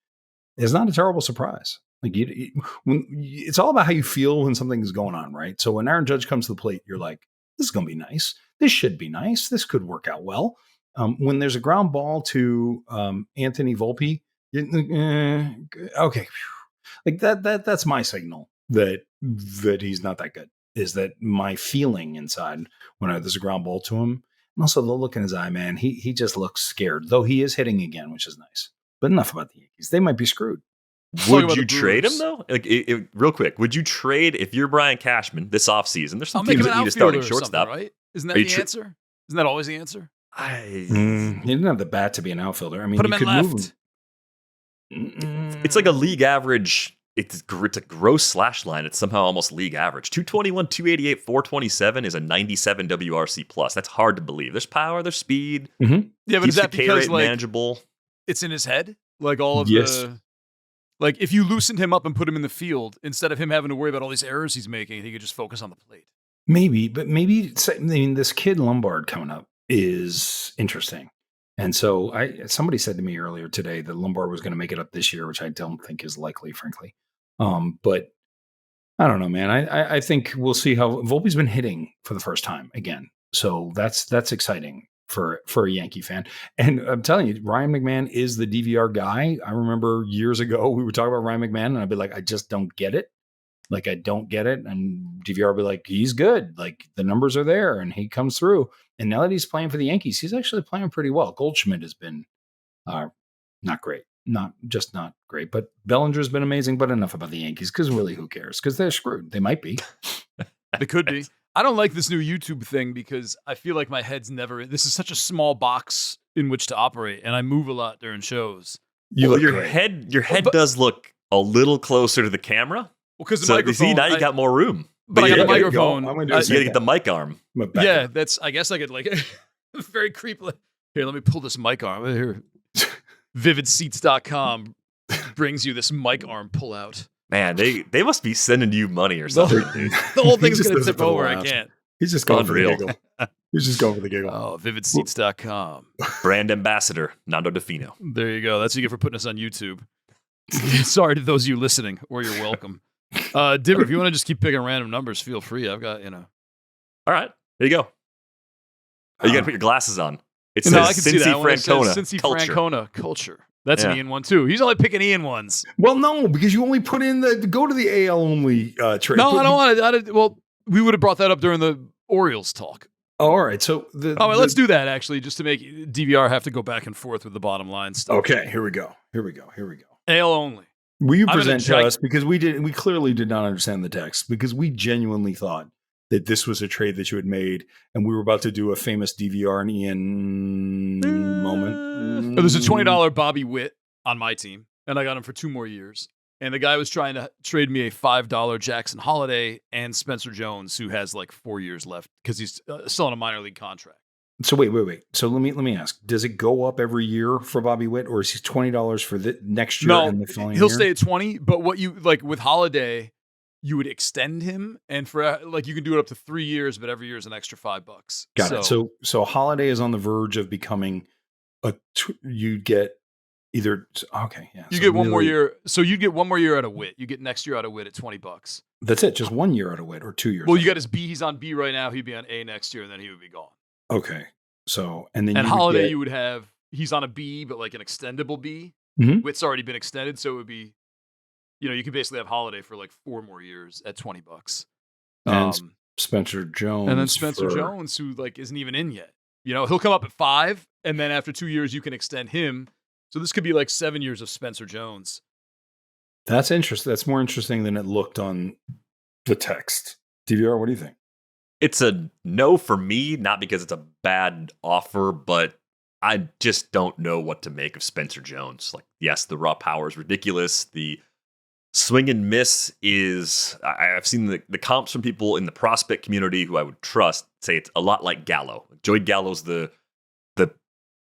It's not a terrible surprise. Like it's all about how you feel when something's going on, right? So when Aaron Judge comes to the plate, you're like, this is going to be nice. This should be nice. This could work out well. When there's a ground ball to Anthony Volpe, okay, like that's my signal that he's not that good. Is that my feeling inside when there's a ground ball to him? And also the look in his eye, man, he just looks scared, though he is hitting again, which is nice. But enough about the Yankees. They might be screwed.
Would you trade him, though? Like, real quick, would you trade if you're Brian Cashman this offseason? There's some teams that need a starting shortstop.
Right? Isn't that the answer? Isn't that always the answer?
He didn't have the bat to be an outfielder. I mean,
put him in left.
Move him.
It's like a league average. It's a gross slash line. It's somehow almost league average. 221, 288, 427 is a 97 WRC plus. That's hard to believe. There's power, there's speed.
Mm-hmm.
Yeah, but is that because
manageable?
It's in his head? Like all of the... Like if you loosened him up and put him in the field, instead of him having to worry about all these errors he's making, he could just focus on the plate.
Maybe, but this kid Lombard coming up is interesting. And so somebody said to me earlier today that Lombard was going to make it up this year, which I don't think is likely, frankly. But I don't know, man. I think we'll see how Volpe's been hitting for the first time again. So that's exciting for a Yankee fan. And I'm telling you, Ryan McMahon is the DVR guy. I remember years ago we would talk about Ryan McMahon and I'd be like, I just don't get it. Like, I don't get it. And DVR would be like, he's good. Like, the numbers are there and he comes through. And now that he's playing for the Yankees, he's actually playing pretty well. Goldschmidt has been not great. Not great. But Bellinger's been amazing. But enough about the Yankees, because really, who cares? Because they're screwed. They might be.
They could be. I don't like this new YouTube thing because I feel like my head's never... This is such a small box in which to operate, and I move a lot during shows.
Your head does look a little closer to the camera.
Well, because the microphone...
See, now you got more room.
But I got the microphone.
You got to get the mic arm.
Yeah, that's... I guess I could like... very creepy. Here, let me pull this mic arm. Here. VividSeats.com brings you this mic arm pull out.
Man, they must be sending you money or something, dude.
The whole thing's going to tip over. I can't.
He's just going for the giggle. He's just going for the giggle.
Oh, VividSeats.com.
Brand ambassador, Nando Di Fino.
There you go. That's what you get for putting us on YouTube. Sorry to those of you listening, or you're welcome. Dibber, if you want to just keep picking random numbers, feel free. I've got,
All right, there you go. You got to put your glasses on. It's
I can see that.
Cincy
Francona culture. That's an Ian one too. He's only picking Ian ones.
Well, no, because you only put in go to the AL only trade.
No, I don't want to. Well, we would have brought that up during the Orioles talk.
Oh, all right. So
let's do that actually, just to make DVR have to go back and forth with the bottom line stuff.
Okay, here we go.
AL only.
Will you present to us, because we clearly did not understand the text, because we genuinely thought that this was a trade that you had made, and we were about to do a famous DVR and Ian moment.
There's a $20 Bobby Witt on my team, and I got him for 2 more years. And the guy was trying to trade me a $5 Jackson Holiday and Spencer Jones, who has like 4 years left because he's still on a minor league contract.
So wait. So let me ask: does it go up every year for Bobby Witt, or is he $20 for the next year?
No,
and the following
he'll
year?
stay at 20. But what you like with Holiday, you would extend him, and for you can do it up to 3 years, but every year is an extra $5.
Got it. So Holiday is on the verge of becoming you get either
you get one more year. So you get 1 more year out of Witt. You get next year out of Witt at $20.
That's it. Just 1 year out of Witt, or 2 years.
Well, you got his B. He's on B right now. He'd be on A next year, and then he would be gone.
Okay. So and then
Holiday, you would have he's on a B, but like an extendable B.
Mm-hmm.
Witt's already been extended, so it would be, you could basically have Holiday for like 4 more years at $20.
And Spencer Jones,
and then Spencer Jones, who like isn't even in yet. He'll come up at 5, and then after 2 years, you can extend him. So this could be like 7 years of Spencer Jones.
That's interesting. That's more interesting than it looked on the text. DVR, what do you think?
It's a no for me, not because it's a bad offer, but I just don't know what to make of Spencer Jones. Like, yes, the raw power is ridiculous. The swing and miss is, I've seen the comps from people in the prospect community who I would trust say it's a lot like Gallo. Joey Gallo's the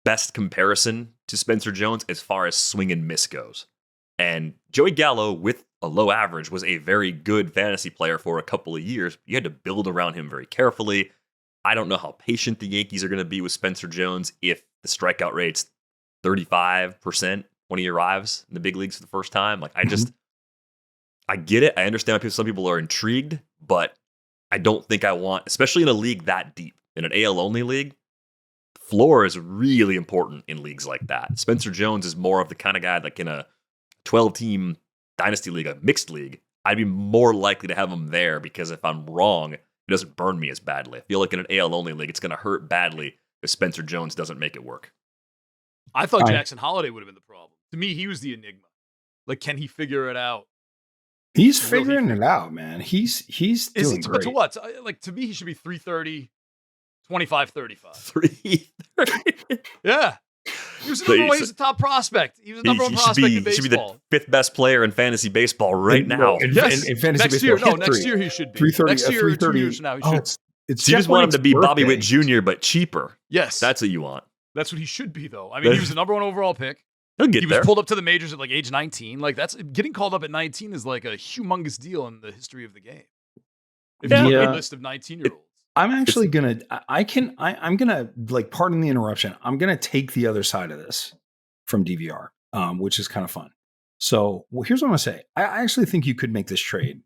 best comparison to Spencer Jones as far as swing and miss goes. And Joey Gallo, with a low average, was a very good fantasy player for a couple of years. You had to build around him very carefully. I don't know how patient the Yankees are going to be with Spencer Jones if the strikeout rate's 35% when he arrives in the big leagues for the first time. Like, I get it. I understand why some people are intrigued, but I don't think I want, especially in a league that deep, in an AL-only league, floor is really important in leagues like that. Spencer Jones is more of the kind of guy like in a 12-team dynasty league, a mixed league, I'd be more likely to have him there because if I'm wrong, it doesn't burn me as badly. I feel like in an AL-only league, it's going to hurt badly if Spencer Jones doesn't make it work.
I thought Jackson Holiday would have been the problem. To me, he was the enigma. Like, can he figure it out?
He's figuring it out, man. He's doing great.
But to what? Like, to me, he should be 330, 25, 35.
330?
Yeah. He was he's a top prospect. He was the number one prospect in baseball. He should be the
5th best player in fantasy baseball right now.
In fantasy baseball.
Next year he should be.
330,
next year,
330.
2 years from now, he should.
It's
so you just want him to be Bobby Witt Jr., but cheaper.
Yes.
That's what you want.
That's what he should be, though. I mean, he was the number 1 overall pick.
He'll get there.
He was pulled up to the majors at like age 19. Like, that's getting called up at 19 is like a humongous deal in the history of the game. If you look at a list of 19-year-olds.
I'm actually I'm gonna, like, pardon the interruption, I'm gonna take the other side of this from DVR, which is kind of fun. So here's what I'm gonna say. I actually think you could make this trade,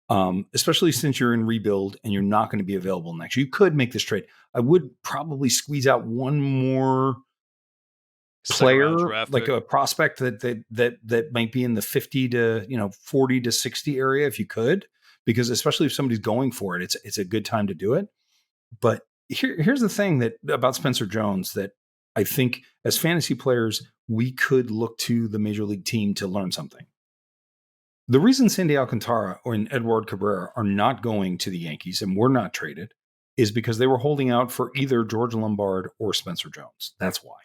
especially since you're in rebuild and you're not going to be available next year. You could make this trade. I would probably squeeze out one more player, like a prospect that might be in the 50 to 40 to 60 area if you could, because especially if somebody's going for it, it's a good time to do it. But here's the thing about Spencer Jones that I think as fantasy players we could look to the major league team to learn something. The reason Sandy Alcantara or Edward Cabrera are not going to the Yankees and were not traded is because they were holding out for either George Lombard or Spencer Jones. That's why.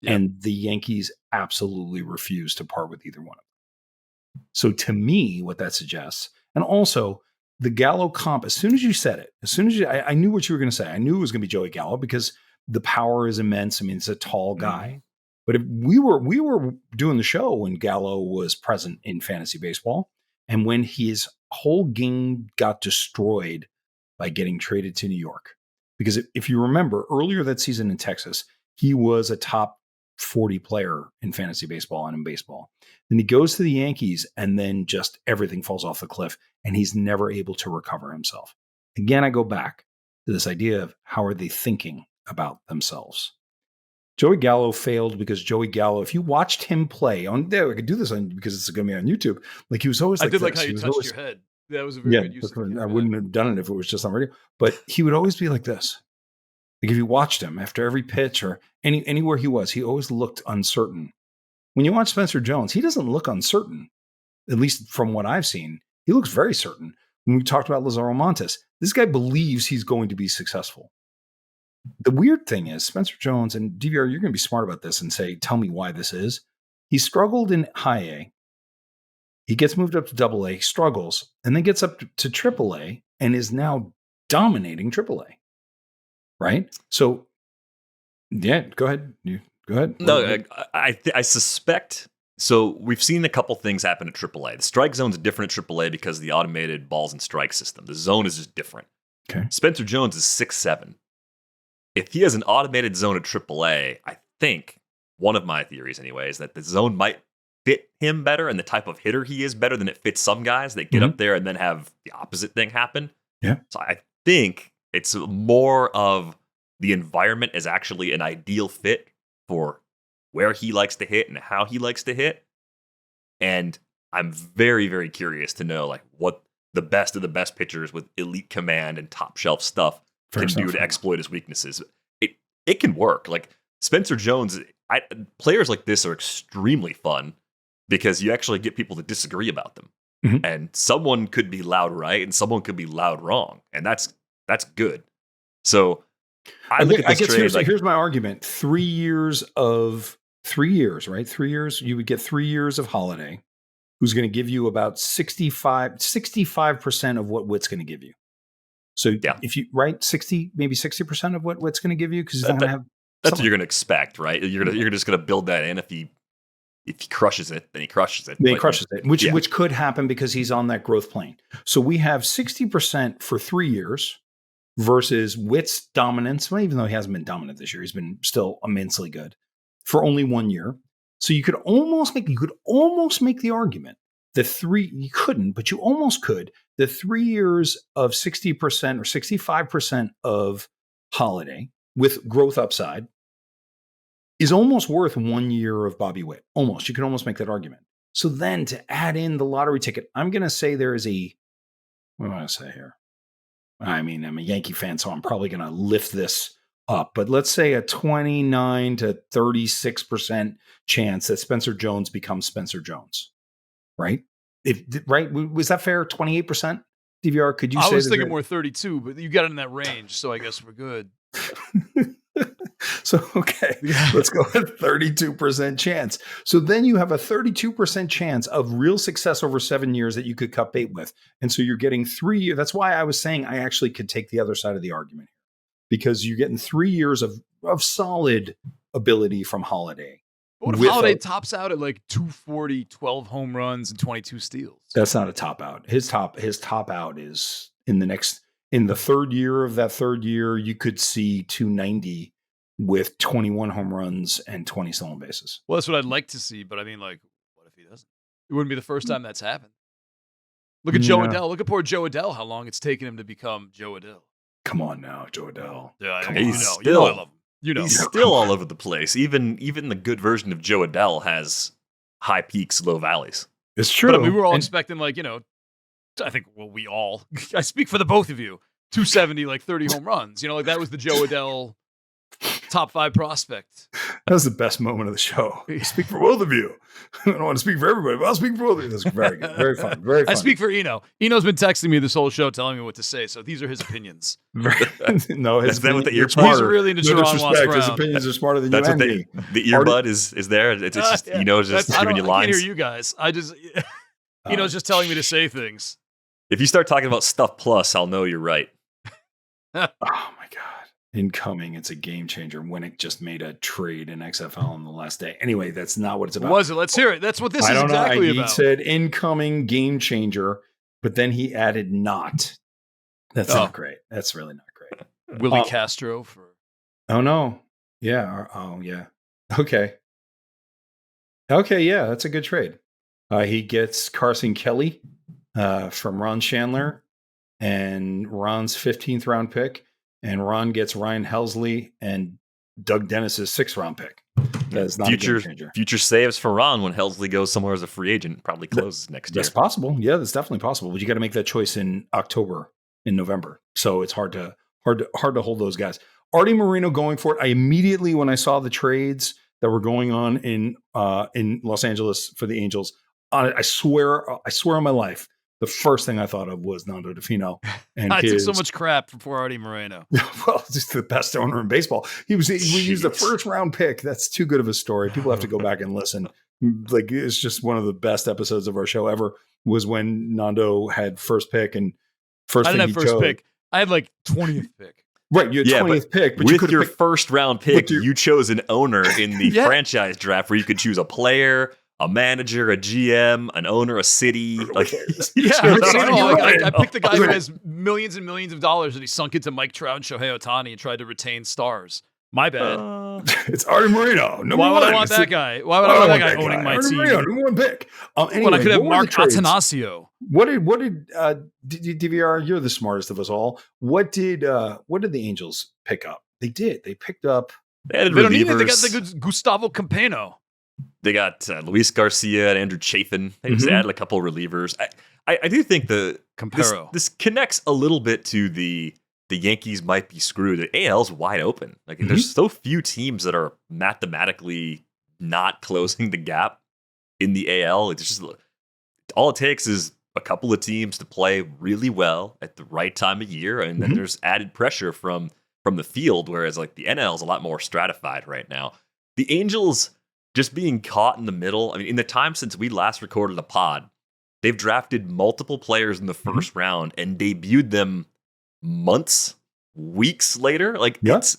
Yep. And the Yankees absolutely refused to part with either one of them. So to me, what that suggests, and also the Gallo comp, as soon as you said it, I knew what you were going to say. I knew it was going to be Joey Gallo because the power is immense. I mean, it's a tall guy. Mm-hmm. But if we were doing the show when Gallo was present in fantasy baseball, and when his whole game got destroyed by getting traded to New York. Because if you remember earlier that season in Texas, he was a top 40 player in fantasy baseball and in baseball. Then he goes to the Yankees and then just everything falls off the cliff and he's never able to recover himself. Again, I go back to this idea of how are they thinking about themselves? Joey Gallo failed because Joey Gallo, if you watched him play on there, I could do this because it's going to be on YouTube. Like he was always like,
I did like how you touched your head. That was a very good use.
I wouldn't have done it if it was just on radio, but he would always be like this. Like if you watched him after every pitch or anywhere he was, he always looked uncertain. When you watch Spencer Jones, he doesn't look uncertain, at least from what I've seen. He looks very certain. When we talked about Lazaro Montes, this guy believes he's going to be successful. The weird thing is Spencer Jones, and DVR, you're going to be smart about this and say, tell me why this is. He struggled in high A. He gets moved up to double A, struggles, and then gets up to triple A and is now dominating triple A. Right? So, yeah, go ahead. Go ahead.
No, I suspect. So we've seen a couple things happen at AAA. The strike zone is different at AAA because of the automated balls and strike system. The zone is just different.
Okay.
Spencer Jones is 6'7". If he has an automated zone at AAA, I think one of my theories, anyway, is that the zone might fit him better and the type of hitter he is better than it fits some guys that get up there and then have the opposite thing happen.
Yeah.
So I think it's more of the environment is actually an ideal fit for where he likes to hit and how he likes to hit. And I'm very, very curious to know like what the best of the best pitchers with elite command and top shelf stuff can do to exploit his weaknesses. It can work. Like Spencer Jones, players like this are extremely fun because you actually get people to disagree about them. Mm-hmm. And someone could be loud right and someone could be loud wrong. And that's good. So I look at this trade.
Here's my argument. 3 years, right? 3 years. You would get 3 years of Holiday, who's going to give you about 65% of what Witt's going to give you. So if you, right, 60% of what Witt's going to give you, because he's not going to have.
That's what you're going to expect, right? You're just going to build that in. If he crushes it, then he crushes it.
Then he crushes it, which could happen because he's on that growth plane. So we have 60% for 3 years. Versus Witt's dominance, well, even though he hasn't been dominant this year, he's been still immensely good for only 1 year. So you could almost make the argument that you couldn't, but you almost could. The 3 years of 60% or 65% of Holiday with growth upside is almost worth 1 year of Bobby Witt. Almost, you can almost make that argument. So then to add in the lottery ticket, I'm going to say there is what do I want to say here? I mean, I'm a Yankee fan, so I'm probably going to lift this up. But let's say a 29 to 36% chance that Spencer Jones becomes Spencer Jones, right? Right? Was that fair? 28%? DVR, could you say?
I was thinking more 32, but you got it in that range, so I guess we're good.
So, okay, let's go with 32% chance. So then you have a 32% chance of real success over 7 years that you could cut bait with. And so you're getting 3 years. That's why I was saying I actually could take the other side of the argument here, because you're getting 3 years of solid ability from Holiday.
What if Holiday tops out at like 240, 12 home runs, and 22 steals?
That's not a top out. His top out is in the third year of that third year, you could see 290 with 21 home runs and 20 stolen bases.
Well, that's what I'd like to see, but I mean, like, what if he doesn't? It wouldn't be the first time that's happened. Look at Joe Adell. Look at poor Joe Adell, how long it's taken him to become Joe Adell.
Come on now, Joe Adell.
Yeah,
I love him. He's still all over the place. Even the good version of Joe Adell has high peaks, low valleys.
It's true.
But we were all expecting, like, I think, we all, I speak for the both of you, 270, like 30 home runs. Like that was the Joe Adell top 5 prospect.
That was the best moment of the show. I speak for both of you. I don't want to speak for everybody, but I'll speak for both of you. That's very good. Very fun. Very fun.
I speak for Eno. Eno's been texting me this whole show telling me what to say, so these are his opinions.
No, his opinions
are smarter. He's really into Jhoan Duran.
His opinions are smarter than
that's
you
what
and me.
The earbud is there. It's just, Eno's just giving you lines.
I can't hear you guys. Eno's just telling me to say things.
If you start talking about Stuff Plus, I'll know you're right.
Oh, my God. Incoming, it's a game changer. Winnick just made a trade in XFL on the last day. Anyway, that's not what it's about.
Was it? Let's hear it. That's what this is exactly about.
He said incoming game changer, but then he added not. That's not great. That's really not great.
Willie Castro for.
Oh, no. Yeah. Oh, yeah. Okay. Okay, yeah, that's a good trade. He gets Carson Kelly from Ron Chandler and Ron's 15th round pick. And Ron gets Ryan Helsley and Doug Dennis's 6th round pick. That's not a game changer.
Future saves for Ron when Helsley goes somewhere as a free agent. Probably closes next year.
That's possible. Yeah, that's definitely possible. But you got to make that choice in November. So it's hard to hold those guys. Artie Moreno going for it. I immediately, when I saw the trades that were going on in Los Angeles for the Angels, I swear on my life, the first thing I thought of was Nando Di Fino. And
I took so much crap for Artie Moreno.
Well, just the best owner in baseball. We used the 1st round pick. That's too good of a story. People have to go back and listen. Like, it's just one of the best episodes of our show ever was when Nando had first pick and first. I didn't have first
pick. I had like 20th pick.
Right, you had 20th pick,
but with your first round pick, you chose an owner in the franchise draft where you could choose a player, a manager, a GM, an owner, a city. Like,
I picked the guy who has millions and millions of dollars and he sunk into Mike Trout and Shohei Ohtani and tried to retain stars. My bad.
It's Artie Moreno.
Why would I want that guy? Why would I want that guy owning my team?
Moreno, number 1 pick. Anyway,
when I could have Mark Attanasio.
What did DVR? You're the smartest of us all. What did the Angels pick up? They picked up.
They don't need it. They got the good Gustavo Campano.
They got Luis Garcia and Andrew Chafin. They just added a couple of relievers. I do think this connects a little bit to the Yankees might be screwed. The AL's wide open. Like there's so few teams that are mathematically not closing the gap in the AL. It's just all it takes is a couple of teams to play really well at the right time of year, and then there's added pressure from the field. Whereas like the NL is a lot more stratified right now. The Angels just being caught in the middle. I mean, in the time since we last recorded a pod, they've drafted multiple players in the first round and debuted them months, weeks later. Like, it's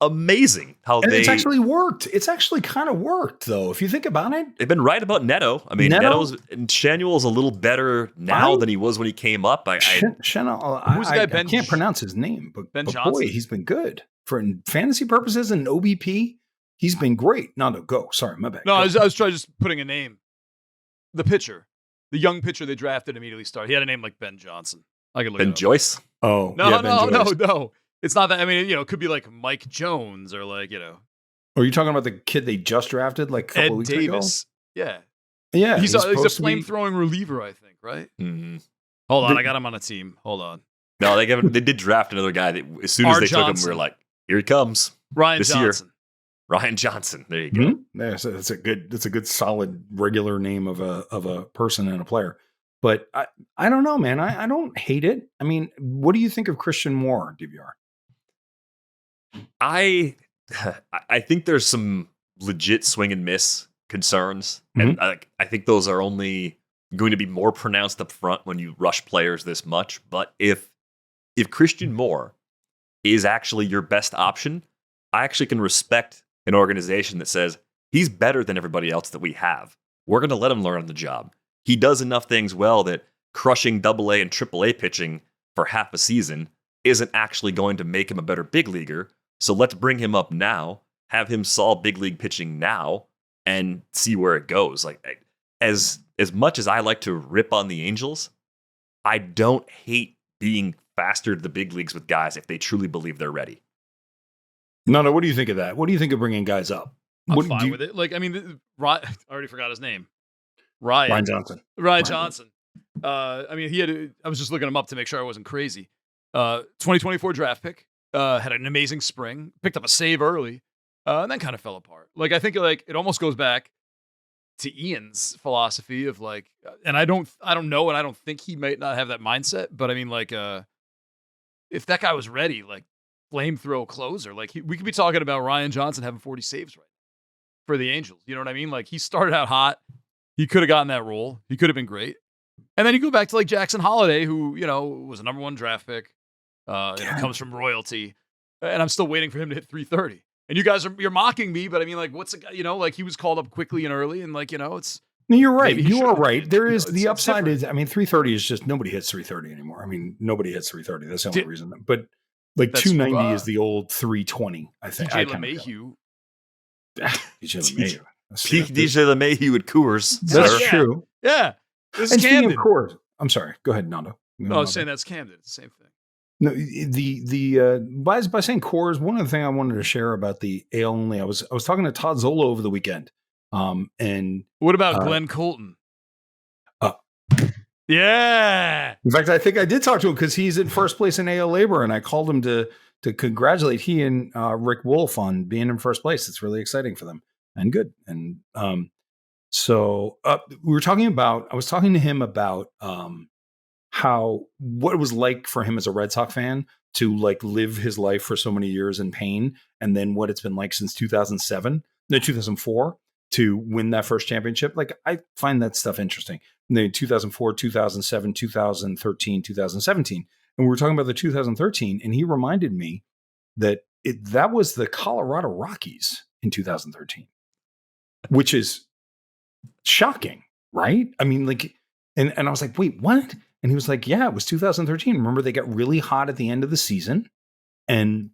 amazing how it's
actually worked. It's actually kind of worked, though, if you think about it.
They've been right about Neto. I mean, Shanuel's a little better now than he was when he came up. I
can't pronounce his name, but boy, he's been good for fantasy purposes and OBP. He's been great. Nando, go. Sorry, my bad.
No, I was trying just putting a name. The pitcher, the young pitcher they drafted immediately started. He had a name like Ben Johnson. I could look
Ben Joyce.
Oh, no. It's not that. I mean, it could be like Mike Jones or like,
Are you talking about the kid they just drafted like a couple weeks
Davis.
ago?
Yeah. He's a flame-throwing reliever, I think, right?
Mm-hmm.
Hold on, I got him on a team. Hold on.
No, they did draft another guy that as soon as they took him, we were like, here he comes.
Ryan Johnson.
Ryan Johnson. There you go.
Mm-hmm. Yeah, so that's a good solid regular name of a person and a player. But I don't know, man. I don't hate it. I mean, what do you think of Christian Moore, DVR?
I think there's some legit swing and miss concerns, and I think those are only going to be more pronounced up front when you rush players this much. But if Christian Moore is actually your best option, I actually can respect an organization that says he's better than everybody else that we have. We're going to let him learn on the job. He does enough things well that crushing AA and AAA pitching for half a season isn't actually going to make him a better big leaguer. So let's bring him up now, have him solve big league pitching now, and see where it goes. Like as much as I like to rip on the Angels, I don't hate being faster to the big leagues with guys if they truly believe they're ready.
No, what do you think of that? What do you think of bringing guys up?
I'm fine with it. Like, I mean, I already forgot his name.
Ryan Johnson.
Ryan Johnson. I mean, I was just looking him up to make sure I wasn't crazy. 2024 draft pick. Had an amazing spring. Picked up a save early, and then kind of fell apart. Like, I think it almost goes back to Ian's philosophy of like, and I don't know, and I don't think he might not have that mindset. But I mean, like, if that guy was ready, like flamethrower closer, like we could be talking about Ryan Johnson having 40 saves right now for the Angels. You know what I mean? Like, he started out hot. He could have gotten that role. He could have been great. And then you go back to like Jackson Holliday, who, was a number 1 draft pick. Comes from royalty. And I'm still waiting for him to hit 330. And you guys you're mocking me, but I mean, like, what's a guy, like he was called up quickly and early, and like, it's.
No, you're right. You are right. There is the upside is, I mean, 330 is just nobody hits 330 anymore. I mean, nobody hits 330. That's the only reason. But like 290 is the old 320, I think.
DJ LeMahieu.
DJ LeMahieu.
Peak DJ LeMahieu at Coors.
That's true.
Yeah. This
and
is Camden.
Speaking of Coors, I'm sorry. Go ahead, Nando.
No, I was saying that's Camden. It's the same thing.
No, by saying cores, one of the things I wanted to share about the AL only, I was talking to Todd Zola over the weekend. And
what about Glenn Colton? Yeah.
In fact, I think I did talk to him because he's in first place in AL Labor, and I called him to congratulate he and Rick Wolf on being in first place. It's really exciting for them and good. And so we were talking about. I was talking to him about what it was like for him as a Red Sox fan to like live his life for so many years in pain, and then what it's been like since 2004 to win that first championship. Like, I find that stuff interesting. And then 2004, 2007, 2013, 2017. And we were talking about the 2013, and he reminded me that that was the Colorado Rockies in 2013, which is shocking, right? I mean, like, and I was like, wait, what? And he was like, yeah, it was 2013. Remember, they got really hot at the end of the season, and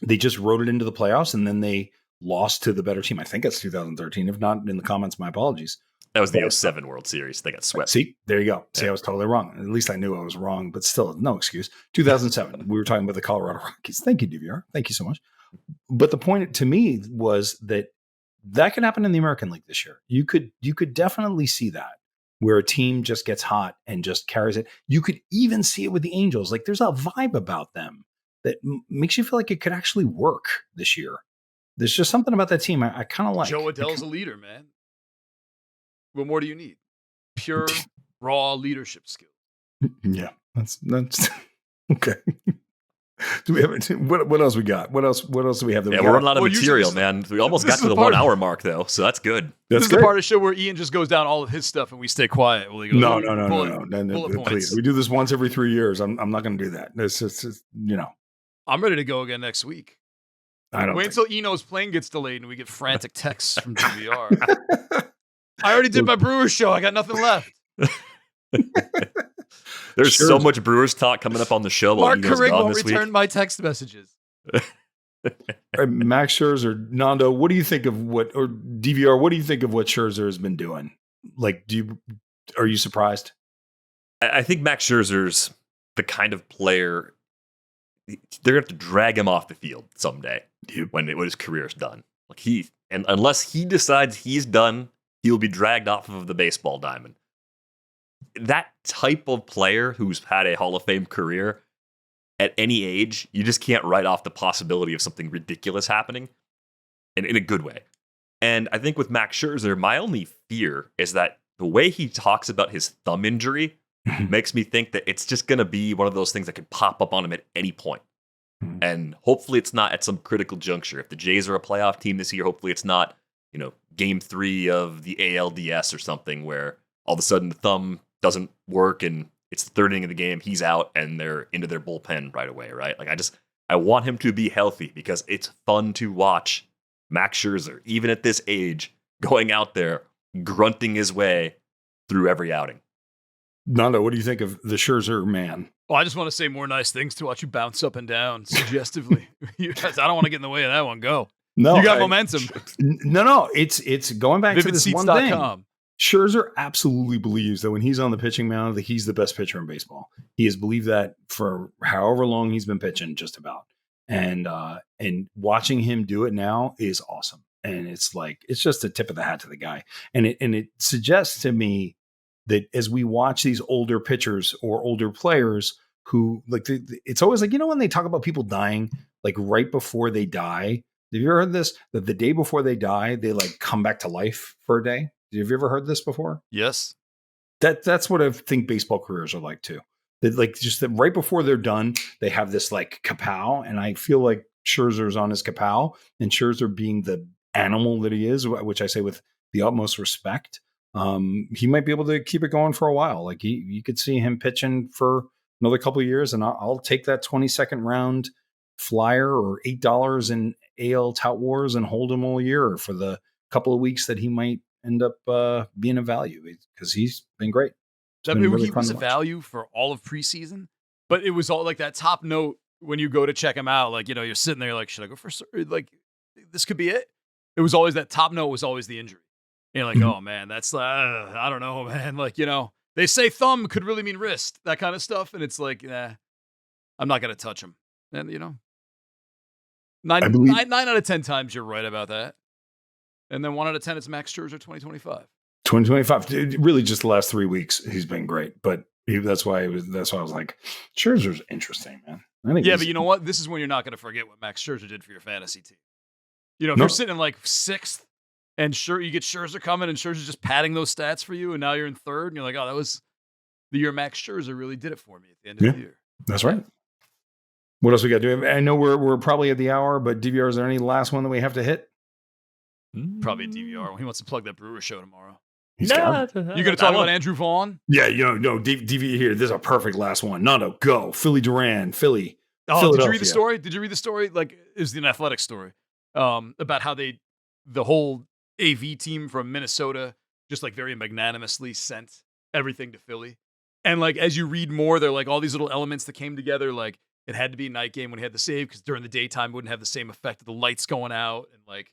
they just rode it into the playoffs, and then they lost to the better team. I think it's 2013. If not, in the comments, my apologies.
That was the 07 World Series. They got swept.
See, there you go. See, I was totally wrong. At least I knew I was wrong, but still, no excuse. 2007, we were talking about the Colorado Rockies. Thank you, DVR. Thank you so much. But the point to me was that could happen in the American League this year. You could definitely see that, where a team just gets hot and just carries it. You could even see it with the Angels. Like, there's a vibe about them that makes you feel like it could actually work this year. There's just something about that team I kind of like.
Joe Adell's a leader, man. What more do you need? Pure, raw leadership skill.
Yeah, that's okay. Do we have what else we got? What else do we have?
We're running out of material, man. We almost got to the 1 hour mark, though, so that's good.
This is the part of the show where Ian just goes down all of his stuff and we stay quiet. Well,
No, please. We do this once every 3 years. I'm not going to do that. It's just,
I'm ready to go again next week. Wait until Eno's plane gets delayed and we get frantic texts from DVR. I already did my Brewers show. I got nothing left.
There's so much Brewers talk coming up on the show.
Mark Carrick won't return my text messages.
Max Scherzer, Nando, what do you think of or DVR? What do you think of what Scherzer has been doing? Like, are you surprised?
I think Max Scherzer's the kind of player they're going to have to drag him off the field someday when his career's done. Like, and unless he decides he's done, he'll be dragged off of the baseball diamond. That type of player who's had a Hall of Fame career at any age, you just can't write off the possibility of something ridiculous happening in a good way. And I think with Max Scherzer, my only fear is that the way he talks about his thumb injury makes me think that it's just going to be one of those things that could pop up on him at any point. And hopefully it's not at some critical juncture. If the Jays are a playoff team this year, hopefully it's not, game 3 of the ALDS or something where all of a sudden the thumb doesn't work and it's the third inning of the game, he's out and they're into their bullpen right away, right? Like, I want him to be healthy because it's fun to watch Max Scherzer, even at this age, going out there, grunting his way through every outing.
Nando, what do you think of the Scherzer man?
Well, I just want to say more nice things to watch you bounce up and down suggestively. I don't want to get in the way of that one. Go.
No,
you got momentum.
No. It's going back to this one thing. Scherzer absolutely believes that when he's on the pitching mound, that he's the best pitcher in baseball. He has believed that for however long he's been pitching, just about. And watching him do it now is awesome. And it's just a tip of the hat to the guy. And it suggests to me that as we watch these older pitchers or older players who it's always like, when they talk about people dying, like right before they die, have you ever heard this? That the day before they die, they come back to life for a day. Have you ever heard this before?
Yes.
That's what I think baseball careers are like too. That just that right before they're done, they have this kapow. And I feel like Scherzer's on his kapow, and Scherzer being the animal that he is, which I say with the utmost respect, he might be able to keep it going for a while. Like you could see him pitching for another couple of years, and I'll take that 22nd round flyer or $8 in AL Tout Wars and hold him all year for the couple of weeks that he might end up being a value, because he's been great.
He was a value for all of preseason, but it was all like that top note when you go to check him out. Like, you're sitting there like, should I go for like this could be it? It was always that top note was always the injury. And you're like, oh man, that's I don't know, man. Like, they say thumb could really mean wrist, that kind of stuff, and it's like, I I'm not going to touch him. And, 9 out of 10 times you're right about that. And then 1 out of 10, it's Max Scherzer 2025.
2025. Really, just the last 3 weeks, he's been great. But that's why I was like, Scherzer's interesting, man.
But you know what? This is when you're not going to forget what Max Scherzer did for your fantasy team. If you're sitting in like 6th, and you get Scherzer coming, and Scherzer's just padding those stats for you, and now you're in 3rd, and you're like, oh, that was the year Max Scherzer really did it for me at the end of the year.
That's right. What else we got to do? I know we're probably at the hour, but DVR, is there any last one that we have to hit?
Probably a DVR. He wants to plug that Brewer show tomorrow.
You
going to talk about Andrew Vaughn?
Yeah, DV here. This is a perfect last one. Nando, go. Philly Duran, Philly.
Oh, did you read the story? Did you read the story? Like, it was an athletic story about how the whole AV team from Minnesota just like very magnanimously sent everything to Philly. And like, as you read more, they're like all these little elements that came together. Like, it had to be a night game when he had the save because during the daytime it wouldn't have the same effect of the lights going out. And like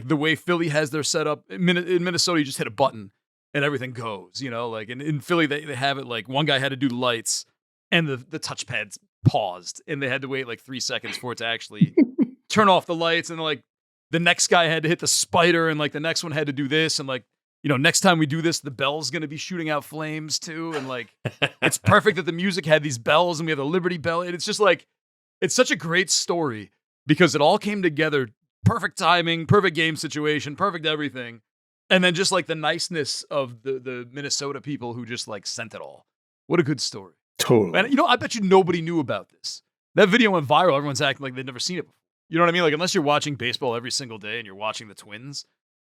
the way Philly has their setup in Minnesota, you just hit a button and everything goes, like in Philly, they have it like one guy had to do the lights and the touchpads paused and they had to wait like 3 seconds for it to actually turn off the lights. And like the next guy had to hit the spider and like the next one had to do this. And like, next time we do this, the bell's going to be shooting out flames too. And like, it's perfect that the music had these bells and we have the Liberty Bell. And it's just like, it's such a great story because it all came together. Perfect timing, perfect game situation, perfect everything. And then just like the niceness of the Minnesota people who just like sent it all. What a good story.
Totally.
And I bet you nobody knew about this. That video went viral. Everyone's acting like they'd never seen it before. You know what I mean? Like, unless you're watching baseball every single day and you're watching the Twins,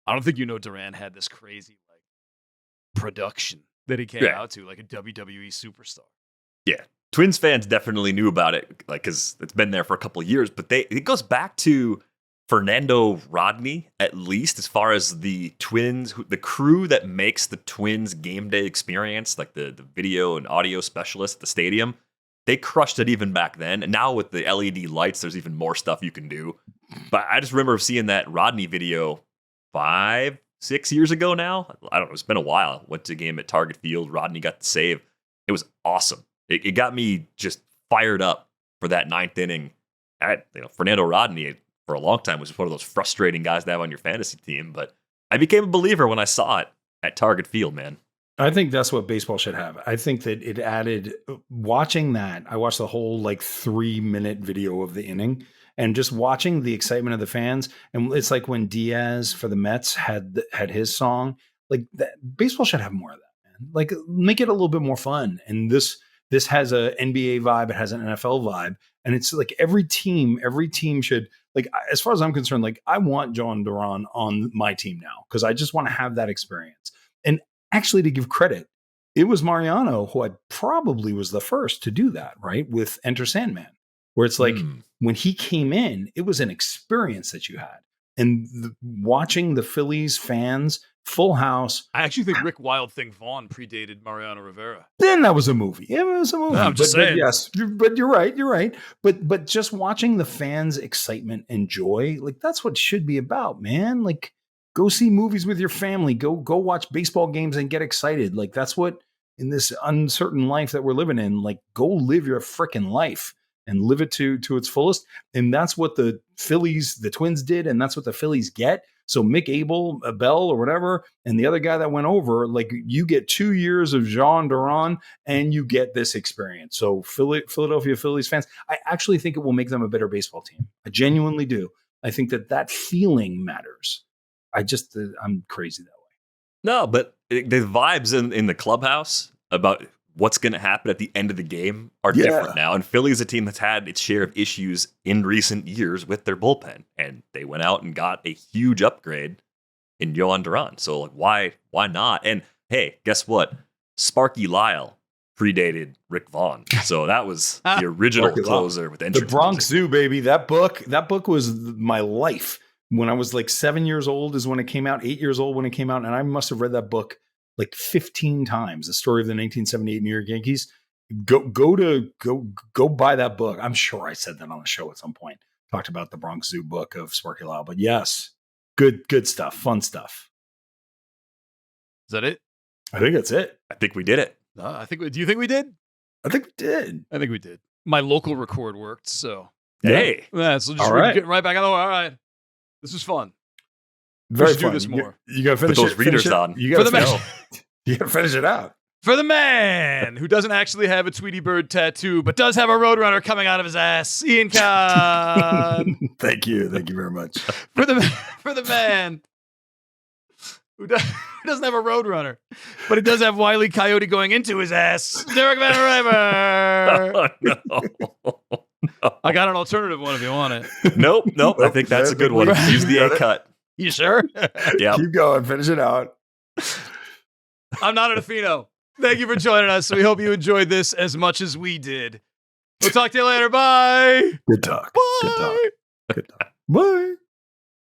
I don't think Duran had this crazy like production that he came out to, like a WWE superstar.
Yeah. Twins fans definitely knew about it, like, because it's been there for a couple of years, but it goes back to Fernando Rodney, at least, as far as the Twins, the crew that makes the Twins game day experience, like the video and audio specialists at the stadium, they crushed it even back then. And now with the LED lights, there's even more stuff you can do. But I just remember seeing that Rodney video 5-6 years ago now. I don't know. It's been a while. Went to a game at Target Field. Rodney got the save. It was awesome. It got me just fired up for that 9th inning. Fernando Rodney, for a long time, was one of those frustrating guys to have on your fantasy team. But I became a believer when I saw it at Target Field, man.
I think that's what baseball should have. I think that it added, watching that, I watched the whole 3-minute video of the inning and just watching the excitement of the fans. And it's like when Diaz for the Mets had his song, like that, baseball should have more of that, man. Like, make it a little bit more fun. And this has a NBA vibe. It has an NFL vibe. And it's like every team should, like, as far as I'm concerned, like, I want Jhoan Duran on my team now because I just want to have that experience. And actually, to give credit, it was Mariano who I probably was the first to do that, right? With Enter Sandman, where it's like when he came in, it was an experience that you had. And watching the Phillies fans, full house.
I actually think Rick Wild Thing Vaughn predated Mariano Rivera.
Then that was a movie. Yeah, it was a movie.
No, I'm just saying.
But yes, but you're right. But just watching the fans' excitement and joy, like, that's what it should be about, man. Like, go see movies with your family. Go watch baseball games and get excited. Like, that's what, in this uncertain life that we're living in, like, go live your freaking life and live it to its fullest. And that's what the Twins did, and that's what the Phillies get. So Mick Bell or whatever, and the other guy that went over, like, you get 2 years of Jhoan Duran and you get this experience. So Philadelphia Phillies fans, I actually think it will make them a better baseball team. I genuinely do. I think that feeling matters. I'm crazy that way.
No, but the vibes in the clubhouse about what's going to happen at the end of the game are different now. And Philly is a team that's had its share of issues in recent years with their bullpen. And they went out and got a huge upgrade in Jhoan Duran. So, like, why not? And hey, guess what? Sparky Lyle predated Rick Vaughn. So that was the original closer with entrance.
The Bronx Zoo, baby. That book was my life. When I was like 7 years old is when it came out, 8 years old when it came out. And I must have read that book like 15 times, the story of the 1978 New York Yankees. Go buy that book. I'm sure I said that on the show at some point. Talked about the Bronx Zoo book of Sparky Lyle. But yes, good stuff, fun stuff.
Is that it?
I think that's it.
I think we did it.
Do you think we did?
I think we did.
I think we did. my local record worked. So
hey,
yeah, so just getting right back on the All right, this was fun.
Very
we should
fun.
do this more.
You got to finish
those readers on.
You got to finish it out.
For the man who doesn't actually have a Tweety Bird tattoo, but does have a Roadrunner coming out of his ass, Ian Kahn.
Thank you very much.
For the man who doesn't have a Roadrunner, but he does have Wile E. Coyote going into his ass, Derek Van River.
No.
I got an alternative one if you want it.
Nope. I think that's a good one. Use the A cut.
You sure?
Yeah.
Keep going. Finish it out.
I'm Nando Di Fino. Thank you for joining us. We hope you enjoyed this as much as we did. We'll talk to you later. Bye.
Good talk.
Bye.
Good talk. Bye.